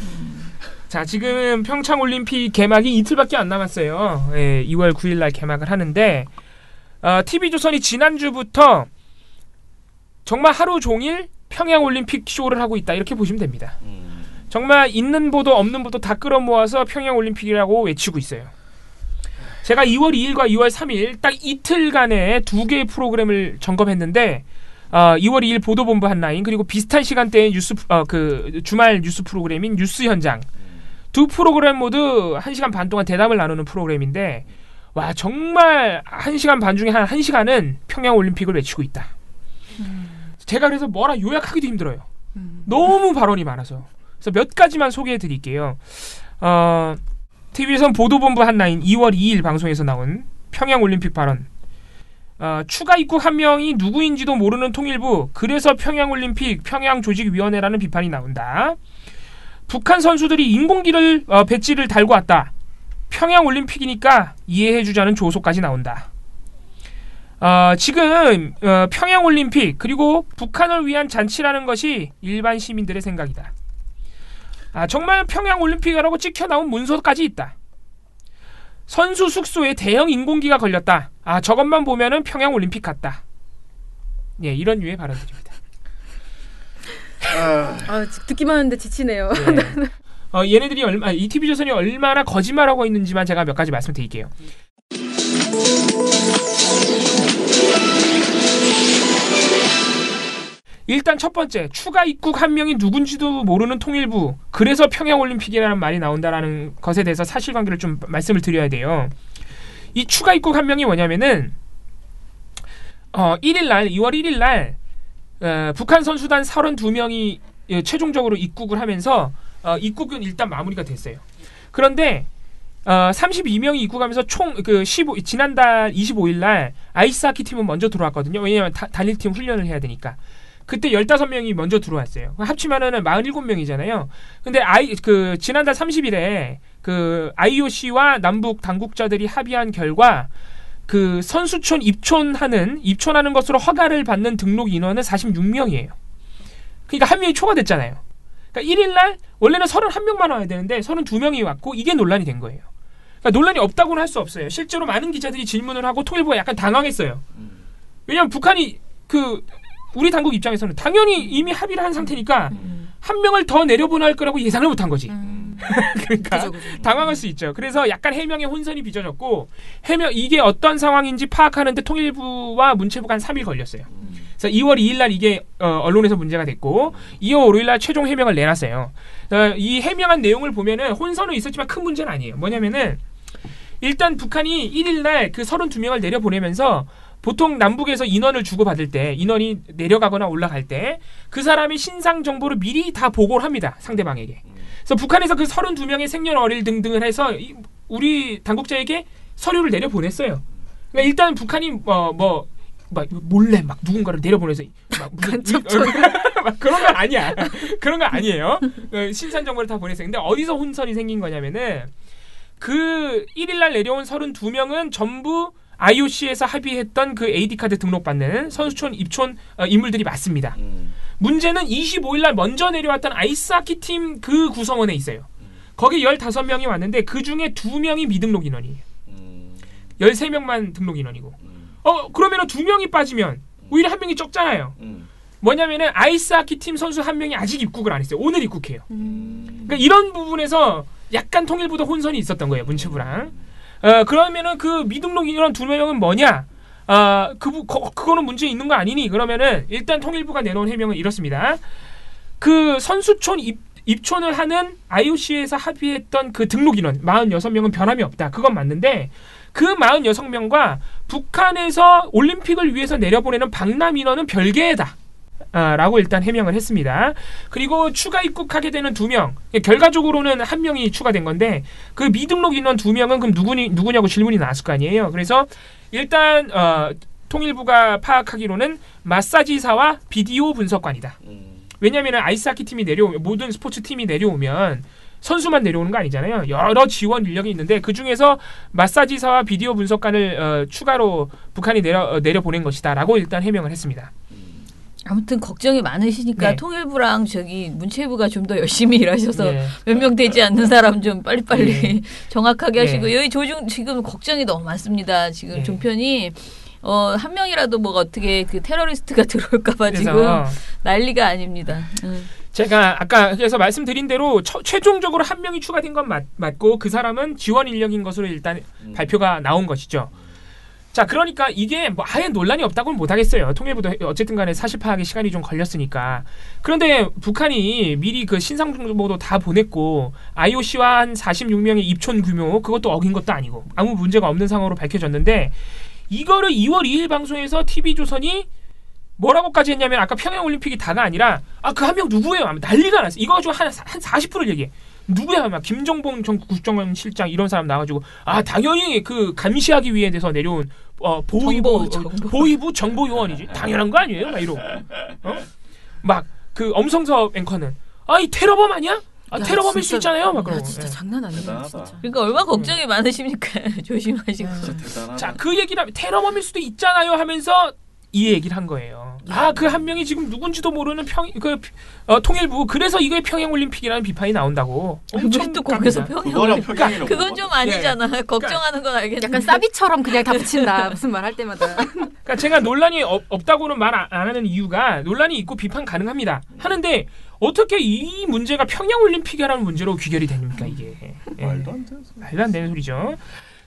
자, 지금 평창올림픽 개막이 이틀밖에 안 남았어요. 2월 9일 날 개막을 하는데 TV조선이 지난주부터 정말 하루 종일 평양올림픽 쇼를 하고 있다 이렇게 보시면 됩니다. 정말 있는 보도 없는 보도 다 끌어모아서 평양올림픽이라고 외치고 있어요. 제가 2월 2일과 2월 3일 딱 이틀간의 2개의 프로그램을 점검했는데 2월 2일 보도본부 한라인 그리고 비슷한 시간대의 주말 뉴스 프로그램인 뉴스 현장 두 프로그램 모두 1시간 반 동안 대담을 나누는 프로그램인데 와 정말 1시간 반 중에 한 1시간은 평양올림픽을 외치고 있다. 제가 그래서 뭐라 요약하기도 힘들어요. 너무 발언이 많아서. 그래서 몇 가지만 소개해드릴게요. TV조선 보도본부 한라인 2월 2일 방송에서 나온 평양올림픽 발언. 추가 입국 한 명이 누구인지도 모르는 통일부, 그래서 평양올림픽 평양조직위원회라는 비판이 나온다. 북한 선수들이 인공기를 배지를 달고 왔다. 평양올림픽이니까 이해해주자는 조소까지 나온다. 지금 평양올림픽 그리고 북한을 위한 잔치라는 것이 일반 시민들의 생각이다. 정말 평양올림픽이라고 찍혀나온 문서까지 있다. 선수 숙소에 대형 인공기가 걸렸다. 저것만 보면은 평양올림픽 같다. 예, 이런 류의 발언들입니다. 듣기만 하는데 지치네요. 네. 얘네들이 이 TV조선이 얼마나 거짓말하고 있는지만 제가 몇 가지 말씀드릴게요. 일단 첫 번째, 추가 입국 한 명이 누군지도 모르는 통일부, 그래서 평양올림픽이라는 말이 나온다라는 것에 대해서 사실관계를 좀 말씀을 드려야 돼요. 이 추가 입국 한 명이 뭐냐면은 2월 1일날 북한 선수단 32명이 최종적으로 입국을 하면서 입국은 일단 마무리가 됐어요. 그런데 32명이 입국하면서 총 지난달 25일날 아이스하키 팀은 먼저 들어왔거든요. 왜냐하면 단일팀 훈련을 해야 되니까. 그때 15명이 먼저 들어왔어요. 합치면은 47명이잖아요. 근데 지난달 30일에 IOC와 남북 당국자들이 합의한 결과 선수촌 입촌하는 것으로 허가를 받는 등록 인원은 46명이에요. 그러니까 한 명이 초과됐잖아요. 그러니까 1일날 원래는 31명만 와야 되는데 32명이 왔고 이게 논란이 된 거예요. 그러니까 논란이 없다고는 할 수 없어요. 실제로 많은 기자들이 질문을 하고 통일부가 약간 당황했어요. 왜냐하면 북한이 우리 당국 입장에서는 당연히 이미 합의를 한 상태니까 한 명을 더 내려보낼 거라고 예상을 못한 거지. 그러니까 그죠. 당황할 수 있죠. 그래서 약간 해명에 혼선이 빚어졌고 이게 어떤 상황인지 파악하는데 통일부와 문체부가 한 3일 걸렸어요. 그래서 2월 2일날 이게 언론에서 문제가 됐고 2월 5일날 최종 해명을 내놨어요. 이 해명한 내용을 보면은 혼선은 있었지만 큰 문제는 아니에요. 뭐냐면은 일단 북한이 1일날 32명을 내려보내면서 보통 남북에서 인원을 주고받을 때 인원이 내려가거나 올라갈 때 그 사람이 신상 정보를 미리 다 보고를 합니다. 상대방에게. 그래서 북한에서 32명의 생년월일 등등을 해서 우리 당국자에게 서류를 내려보냈어요. 그러니까 일단 북한이 몰래 누군가를 내려보내서 그런 건 아니야. 그런 건 아니에요. 신상 정보를 다 보냈어요. 근데 어디서 혼선이 생긴 거냐면은 1일날 내려온 32명은 전부 IOC에서 합의했던 AD카드 등록받는 선수촌 입촌 인물들이 맞습니다. 문제는 25일날 먼저 내려왔던 아이스하키 팀 구성원에 있어요. 거기 15명이 왔는데 그 중에 2명이 미등록 인원이에요. 13명만 등록 인원이고. 그러면 2명이 빠지면 오히려 1명이 적잖아요. 뭐냐면은 아이스하키 팀 선수 1명이 아직 입국을 안 했어요. 오늘 입국해요. 그러니까 이런 부분에서 약간 통일부도 혼선이 있었던 거예요. 문체부랑. 그러면은 미등록 인원 2명은 뭐냐? 그거는 문제 있는 거 아니니? 그러면은 일단 통일부가 내놓은 해명은 이렇습니다. 선수촌 입촌을 하는 IOC에서 합의했던 등록 인원 46명은 변함이 없다. 그건 맞는데 46명과 북한에서 올림픽을 위해서 내려보내는 방남 인원은 별개다. 라고 일단 해명을 했습니다. 그리고 추가 입국하게 되는 2명, 결과적으로는 1명이 추가된 건데 미등록 인원 2명은 그럼 누구냐고 질문이 나왔을 거 아니에요. 그래서 일단 통일부가 파악하기로는 마사지사와 비디오 분석관이다. 왜냐하면 아이스하키 팀이 모든 스포츠 팀이 내려오면 선수만 내려오는 거 아니잖아요. 여러 지원 인력이 있는데 그 중에서 마사지사와 비디오 분석관을 추가로 북한이 내려보낸 것이다라고 일단 해명을 했습니다. 아무튼 걱정이 많으시니까 통일부랑 문체부가 좀 더 열심히 일하셔서 몇 명 되지 않는 사람 좀 빨리빨리 정확하게 하시고 여기 지금 걱정이 너무 많습니다. 지금 종편이 한 명이라도 어떻게 테러리스트가 들어올까봐 지금 난리가 아닙니다. 제가 아까 그래서 말씀드린 대로 최종적으로 1명이 추가된 건 맞고 그 사람은 지원 인력인 것으로 일단 발표가 나온 것이죠. 자, 그러니까 이게 아예 논란이 없다고는 못하겠어요. 통일부도 어쨌든 간에 사실 파악에 시간이 좀 걸렸으니까. 그런데 북한이 미리 신상 정보도 다 보냈고 IOC와 한 46명의 입촌 규모 그것도 어긴 것도 아니고 아무 문제가 없는 상황으로 밝혀졌는데 이거를 2월 2일 방송에서 TV조선이 뭐라고까지 했냐면 아까 평양올림픽이 다가 아니라 그 1명 누구예요? 하면 난리가 났어요. 이거 가지고 한 40%를 얘기해. 누구야? 막 김정봉 전 국정원 실장 이런 사람 나와가지고 당연히 감시하기 위해서 내려온 보위부 정보요원이지. 당연한 거 아니에요? 막 이러고. 막 그 엄성섭 앵커는 이 테러범 아니야? 테러범일 수 있잖아요. 막 그러고. 진짜 장난 아니에요. 진짜. 그러니까 얼마나 걱정이 많으십니까? 조심하시고. 자, 그 얘기를 하면 테러범일 수도 있잖아요 하면서 이 얘기를 한 거예요. 그 한 명이 지금 누군지도 모르는 통일부 그래서 이게 평양올림픽이라는 비판이 나온다고. 엄청 또 거기서 평양올림픽. 그건 좀 아니잖아. 예. 걱정하는 건 알겠는데. 약간 싸비처럼 그냥 다 붙인다. 무슨 말 할 때마다. 그러니까 제가 논란이 없다고는 말 안 하는 이유가 논란이 있고 비판 가능합니다. 하는데 어떻게 이 문제가 평양올림픽이라는 문제로 귀결이 됩니까 이게. 말도 안 되는 소리죠.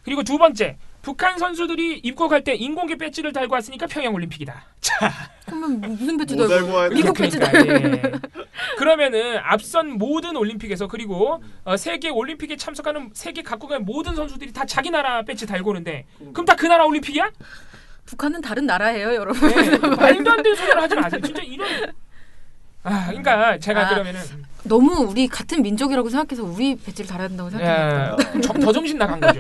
그리고 두 번째. 북한 선수들이 입국할 때 인공개 배지를 달고 왔으니까 평양올림픽이다. 자, 그러면 무슨 배지 달고 와요? 미국 배지 달고. 그러면은 앞선 모든 올림픽에서 그리고 세계 올림픽에 참석하는 세계 각국의 모든 선수들이 다 자기 나라 배지 달고 오는데 그럼 다 그 나라 올림픽이야? 북한은 다른 나라예요, 여러분. 네, 말도 안 되는 소리를 하지 마세요. 진짜 이런. 그러니까 제가 그러면은 너무 우리 같은 민족이라고 생각해서 우리 배지를 달아야 된다고 생각합니다. 더 정신 나간 거죠.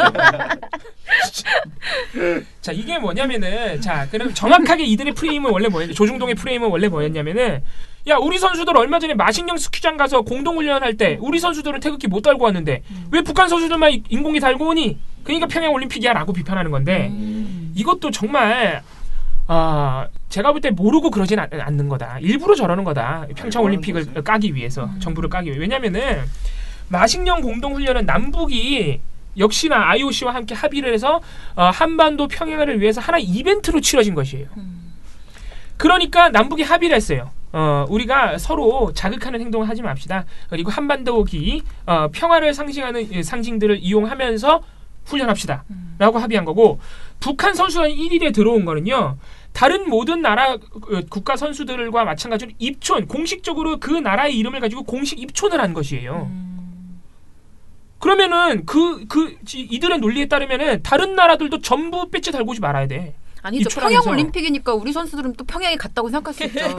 자, 이게 뭐냐면은 그럼 정확하게 이들의 프레임은 원래 뭐였냐? 조중동의 프레임은 원래 뭐였냐면은 우리 선수들 얼마 전에 마식령 스키장 가서 공동훈련할 때 우리 선수들은 태극기 못 달고 왔는데 왜 북한 선수들만 인공이 달고 오니? 그러니까 평양올림픽이야라고 비판하는 건데 이것도 정말 제가 볼 때 모르고 그러진 않는 거다. 일부러 저러는 거다. 평창올림픽을 까기 위해서, 정부를 까기 위해. 왜냐면은 마식령 공동훈련은 남북이 역시나 IOC와 함께 합의를 해서 한반도 평양을 위해서 하나의 이벤트로 치러진 것이에요. 그러니까 남북이 합의를 했어요. 우리가 서로 자극하는 행동을 하지 맙시다. 그리고 한반도기 평화를 상징하는 상징들을 이용하면서 훈련합시다. 라고 합의한 거고 북한 선수단이 1일에 들어온 거는요. 다른 모든 나라 국가 선수들과 마찬가지로 입촌, 공식적으로 그 나라의 이름을 가지고 공식 입촌을 한 것이에요. 그러면은 이들의 논리에 따르면은 다른 나라들도 전부 배지 달고 오지 말아야 돼. 아니죠. 평양 올림픽이니까 우리 선수들은 또 평양에 갔다고 생각할 수 있죠.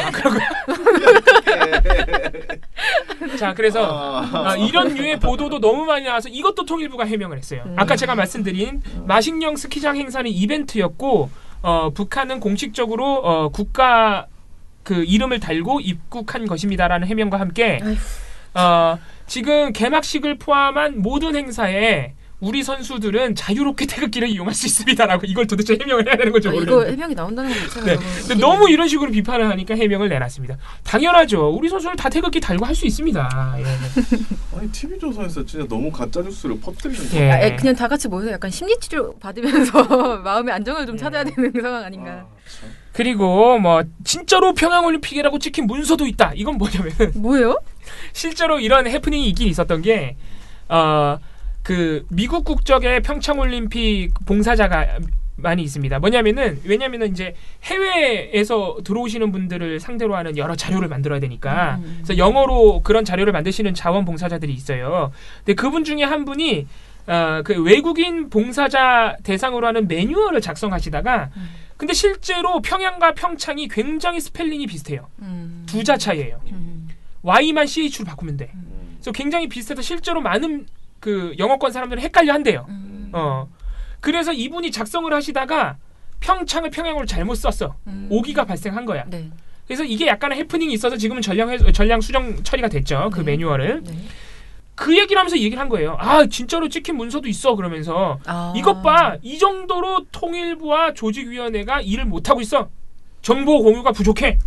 자, 그래서 이런 류의 보도도 너무 많이 나와서 이것도 통일부가 해명을 했어요. 아까 제가 말씀드린 마식령 스키장 행사는 이벤트였고 북한은 공식적으로 국가 그 이름을 달고 입국한 것입니다라는 해명과 함께 지금 개막식을 포함한 모든 행사에 우리 선수들은 자유롭게 태극기를 이용할 수 있습니다라고 이걸 도대체 해명을 해야 되는 거죠. 이거 해명이 나온다는 건 괜찮아요. 근데 너무 이런 식으로 비판을 하니까 해명을 내놨습니다. 당연하죠. 우리 선수는 다 태극기 달고 할 수 있습니다. 아니 TV조선에서 진짜 너무 가짜 뉴스를 퍼뜨리는 거예요. 그냥 다 같이 모여서 약간 심리치료 받으면서 마음의 안정을 좀 찾아야 되는 상황 아닌가. 그리고 진짜로 평양올림픽이라고 찍힌 문서도 있다. 이건 뭐냐면은 뭐예요? 실제로 이런 해프닝이 있긴 있었던 게 그 미국 국적의 평창올림픽 봉사자가 많이 있습니다. 왜냐면은 이제 해외에서 들어오시는 분들을 상대로 하는 여러 자료를 만들어야 되니까 그래서 영어로 그런 자료를 만드시는 자원봉사자들이 있어요. 근데 그분 중에 한 분이 그 외국인 봉사자 대상으로 하는 매뉴얼을 작성하시다가 근데 실제로 평양과 평창이 굉장히 스펠링이 비슷해요. 두 자 차이예요. Y만 CH로 바꾸면 돼. 그래서 굉장히 비슷해서 실제로 많은 그 영어권 사람들은 헷갈려 한대요. 그래서 이분이 작성을 하시다가 평창을 평양으로 잘못 썼어. 오기가 발생한 거야. 네. 그래서 이게 약간의 해프닝이 있어서 지금은 전량 수정 처리가 됐죠. 그 매뉴얼을. 그 얘기를 하면서 얘기를 한 거예요. 진짜로 찍힌 문서도 있어. 그러면서 이것 봐. 이 정도로 통일부와 조직위원회가 일을 못하고 있어. 정보 공유가 부족해.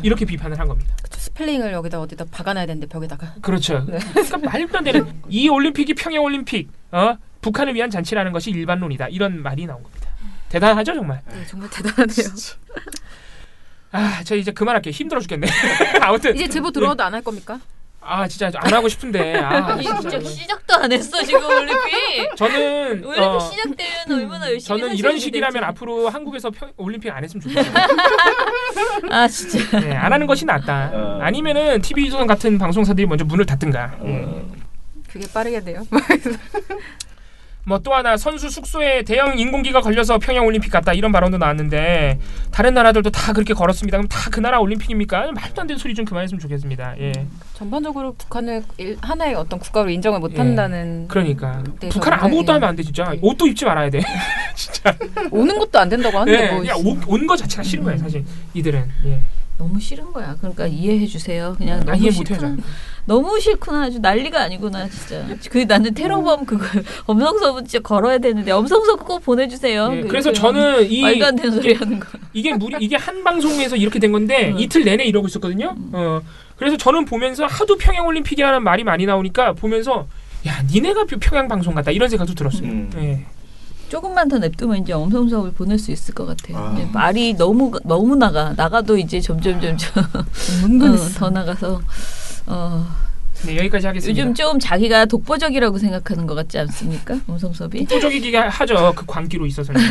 이렇게 비판을 한 겁니다. 그쵸, 스펠링을 어디다 박아놔야 되는데 벽에다가. 그렇죠. 그러니까 말도 안 되는 이 올림픽이 평양올림픽 북한을 위한 잔치라는 것이 일반론이다. 이런 말이 나온 겁니다. 대단하죠 정말. 네, 정말 대단하네요. 저 이제 그만할게요. 힘들어 죽겠네. 아무튼 이제 제보 들어와도 안 할 겁니까? 진짜 안 하고 싶은데. 아니 진짜 시작도 안 했어 지금 올림픽. 저는 올림픽 시작되면 얼마나 열심히. 저는 이런 식이라면 앞으로 한국에서 올림픽 안 했으면 좋겠어요. 진짜. 네, 안 하는 것이 낫다. 아니면은 TV조선 같은 방송사들이 먼저 문을 닫든가. 그게 빠르겠네요. 또 하나 선수 숙소에 대형 인공기가 걸려서 평양올림픽 갔다 이런 발언도 나왔는데 다른 나라들도 다 그렇게 걸었습니다. 그럼 다 그 나라 올림픽입니까? 말도 안 되는 소리 좀 그만했으면 좋겠습니다. 전반적으로 북한을 하나의 어떤 국가로 인정을 못한다는. 그러니까 북한은 아무것도 하면 안 돼 진짜. 옷도 입지 말아야 돼. 진짜. 오는 것도 안 된다고 하는데 네, 뭐. 그냥 온 거 자체가 싫은 거예요, 사실. 이들은. 예. 너무 싫은 거야. 그러니까 이해해 주세요. 그냥 너무 이해 싫구나. 못해요. 너무 싫구나. 아주 난리가 아니구나 진짜. 그 나는 테러범 그거 엄성서 진짜 걸어야 되는데 엄성서 꼭 보내주세요. 네, 그래서 저는 이 말도 안 되는 소리 하는 거. 이게 한 방송에서 이렇게 된 건데 이틀 내내 이러고 있었거든요. 그래서 저는 보면서 하도 평양 올림픽이라는 말이 많이 나오니까 보면서 야 니네가 평양 방송 같다 이런 생각도 들었어요. 네. 조금만 더 냅두면 이제 엄성섭을 보낼 수 있을 것 같아요. 이제 말이 너무 나가도 이제 점점 더 나가서 네, 여기까지 하겠습니다. 요즘 좀 자기가 독보적이라고 생각하는 것 같지 않습니까? 엄성섭이? 독보적이기가 하죠. 그 광기로 있어서는.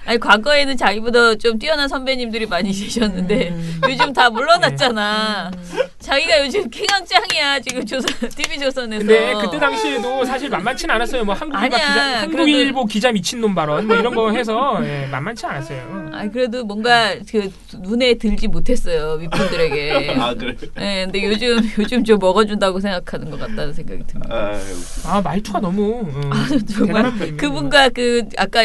아니 과거에는 자기보다 좀 뛰어난 선배님들이 많이 계셨는데 요즘 다 물러났잖아. 자기가 요즘 킹왕짱이야 지금 TV조선에서. 근데 그때 당시에도 사실 만만치는 않았어요. 뭐 한국일보 기자 미친놈 발언 뭐 이런 거 해서 만만치 않았어요. 아 그래도 뭔가 그 눈에 들지 못했어요 윗분들에게. 아 그래. 네, 근데 요즘 좀 먹어준다고 생각하는 것 같다는 생각이 듭니다. 말투가 너무 정말 그분과 그 아까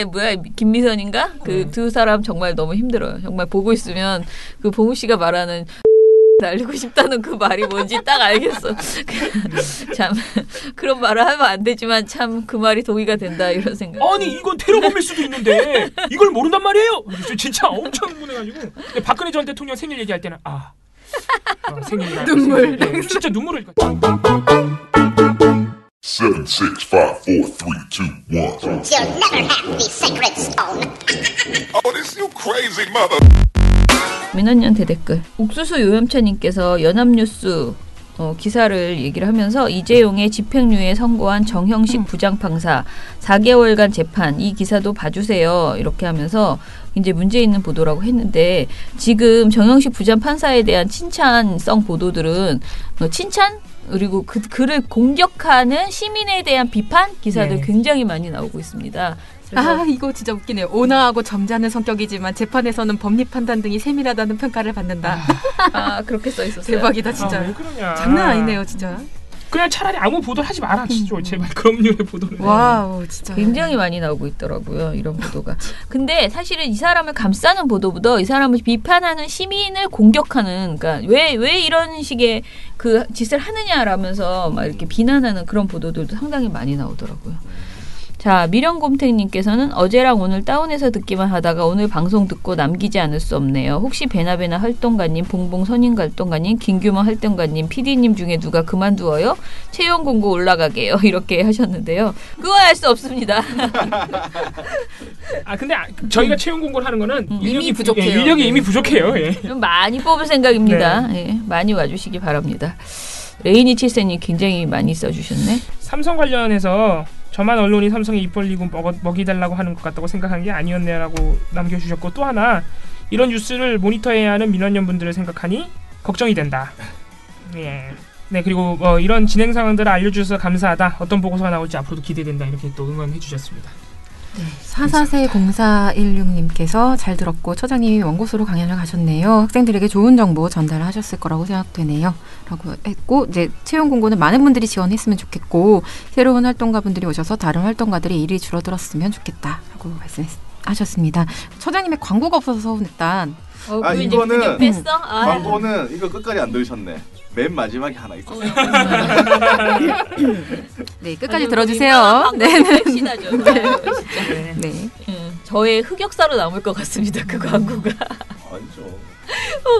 김미선인가 그 두 사람 정말 너무 힘들어요. 정말 보고 있으면 그 봉우 씨가 말하는 날리고 싶다는 그 말이 뭔지 딱 알겠어. 참 그런 말을 하면 안 되지만 참 그 말이 동의가 된다 이런 생각. 아니 이건 테러범일 수도 있는데 이걸 모른단 말이에요. 진짜 엄청 분해가지고. 박근혜 전 대통령 생일 얘기할 때는 생일이라 눈물. 네, 진짜 눈물을. 7, 6, 5, 4, 3, 2, 1. You'll never have the sacred stone. Oh, this you crazy mother. 민원연 대댓글. 옥수수 요염차님께서 연합뉴스 기사를 얘기를 하면서 이재용의 집행유예 선고한 정형식 부장판사 4개월간 재판 이 기사도 봐주세요 이렇게 하면서 이제 문제 있는 보도라고 했는데 지금 정형식 부장판사에 대한 칭찬성 보도들은 칭찬 그리고 그를 공격하는 시민에 대한 비판 기사들 굉장히 많이 나오고 있습니다. 이거 진짜 웃기네요. 온화하고 점잖은 성격이지만 재판에서는 법리 판단 등이 세밀하다는 평가를 받는다. 그렇게 써 있었어요. 대박이다 진짜. 왜 그러냐. 장난 아니네요 진짜. 그냥 차라리 아무 보도 하지 마라 진짜 제발 그런 류의 보도를. 와우 진짜. 굉장히 많이 나오고 있더라고요 이런 보도가. 근데 사실은 이 사람을 감싸는 보도보다 이 사람을 비판하는 시민을 공격하는 그러니까 왜 이런 식의 그 짓을 하느냐라면서 막 이렇게 비난하는 그런 보도들도 상당히 많이 나오더라고요. 자, 미령곰탱님께서는 어제랑 오늘 다운해서 듣기만 하다가 오늘 방송 듣고 남기지 않을 수 없네요. 혹시 베나베나 활동가님, 봉봉 선임 활동가님, 김규모 활동가님, PD님 중에 누가 그만두어요? 채용 공고 올라가게요. 이렇게 하셨는데요. 그건 알 수 없습니다. 근데 저희가 채용 공고를 하는 거는 이미 부족해요. 인력이 이미 부족해요. 예. 좀 많이 뽑을 생각입니다. 네. 많이 와주시기 바랍니다. 레이니 칠세님 굉장히 많이 써주셨네. 삼성 관련해서 저만 언론이 삼성에 입 벌리고 먹이달라고 하는 것 같다고 생각한 게 아니었네라고 남겨주셨고 또 하나 이런 뉴스를 모니터해야 하는 민원연 분들을 생각하니 걱정이 된다. 예. 네 그리고 이런 진행 상황들을 알려주셔서 감사하다. 어떤 보고서가 나올지 앞으로도 기대된다. 이렇게 또 응원해 주셨습니다. 네, 444046님께서 잘 들었고 처장님이 먼 곳으로 강연을 가셨네요. 학생들에게 좋은 정보 전달하셨을 거라고 생각되네요. 라고 했고 이제 채용 공고는 많은 분들이 지원했으면 좋겠고 새로운 활동가분들이 오셔서 다른 활동가들의 일이 줄어들었으면 좋겠다라고 말씀하셨습니다. 처장님의 광고가 없어서 서운했단. 이거는 광고는 이거 끝까지 안 들으셨네. 맨 마지막에 하나 있었어요. 네, 끝까지 들어주세요. 네. 네. 저의 흑역사로 남을 것 같습니다. 그 광고가. 아니죠.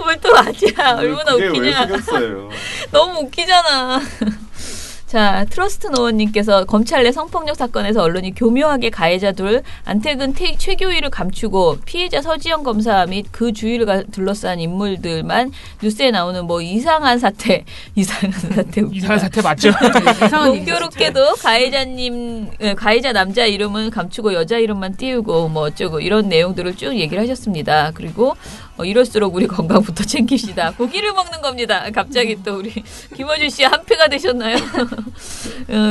왜 또 아니야? 얼마나 웃기냐. 왜 흑역사예요? 너무 웃기잖아. 자, 트러스트 노원님께서 검찰 내 성폭력 사건에서 언론이 교묘하게 가해자 둘 안태근 최교위를 감추고 피해자 서지영 검사 및 그 주위를 둘러싼 인물들만 뉴스에 나오는 뭐 이상한 사태 이상한 사태 맞죠? 공교롭게도 가해자 남자 이름은 감추고 여자 이름만 띄우고 뭐 어쩌고 이런 내용들을 쭉 얘기를 하셨습니다. 그리고 이럴수록 우리 건강부터 챙깁시다. 고기를 먹는 겁니다. 갑자기 또 우리 김어준 씨 한패가 되셨나요?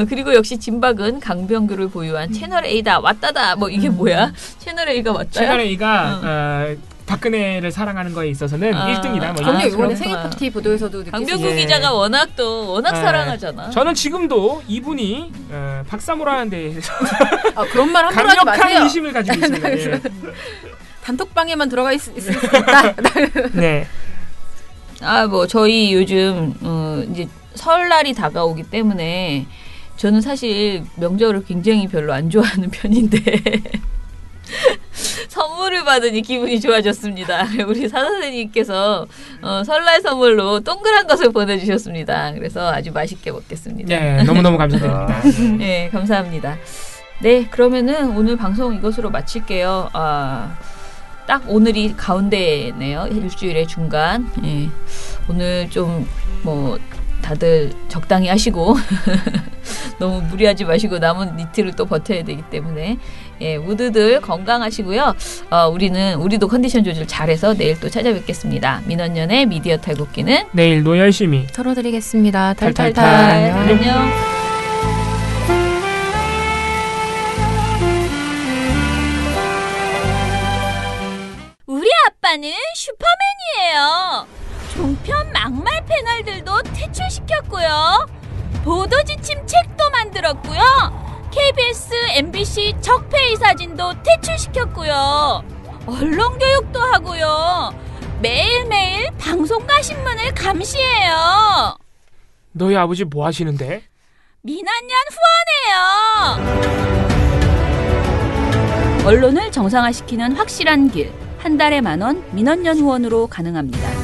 그리고 역시 진박은 강병규를 보유한 채널A다 왔다다 뭐 이게 뭐야? 채널A가 왔다야? 채널A가 박근혜를 사랑하는 거에 있어서는 1등이다. 뭐 그럼요. 이런 이번에 생일 파티 보도에서도 강병구 예. 기자가 워낙 사랑하잖아. 저는 지금도 이분이 박사모라는 데에서 그런 말 함부로 하지 마세요. 강력한 의심을 가지고 있습니다. 예. 단톡방에만 들어가 있을 수 있다. 네. 뭐 저희 요즘 이제 설날이 다가오기 때문에 저는 사실 명절을 굉장히 별로 안 좋아하는 편인데 선물을 받으니 기분이 좋아졌습니다. 우리 사선생님께서 설날 선물로 동그란 것을 보내주셨습니다. 그래서 아주 맛있게 먹겠습니다. 네, 너무너무 감사드립니다. 네, 감사합니다. 네, 그러면은 오늘 방송 이것으로 마칠게요. 딱 오늘이 가운데네요. 일주일의 중간. 예. 오늘 좀 다들 적당히 하시고 너무 무리하지 마시고 남은 이틀을 또 버텨야 되기 때문에 모두들 건강하시고요. 우리도 컨디션 조절 잘해서 내일 또 찾아뵙겠습니다. 민원연의 미디어 탈곡기는 내일도 열심히 털어드리겠습니다. 탈탈탈. 안녕. 우리 아빠는 슈퍼맨이에요. 종편 막말 패널들도 퇴출시켰고요. 보도지침 책도 만들었고요. KBS, MBC 적폐의 사진도 퇴출시켰고요. 언론교육도 하고요. 매일매일 방송과 신문을 감시해요. 너희 아버지 뭐 하시는데? 민원연 후원해요. 언론을 정상화시키는 확실한 길. 한 달에 10,000원 민원연 후원으로 가능합니다.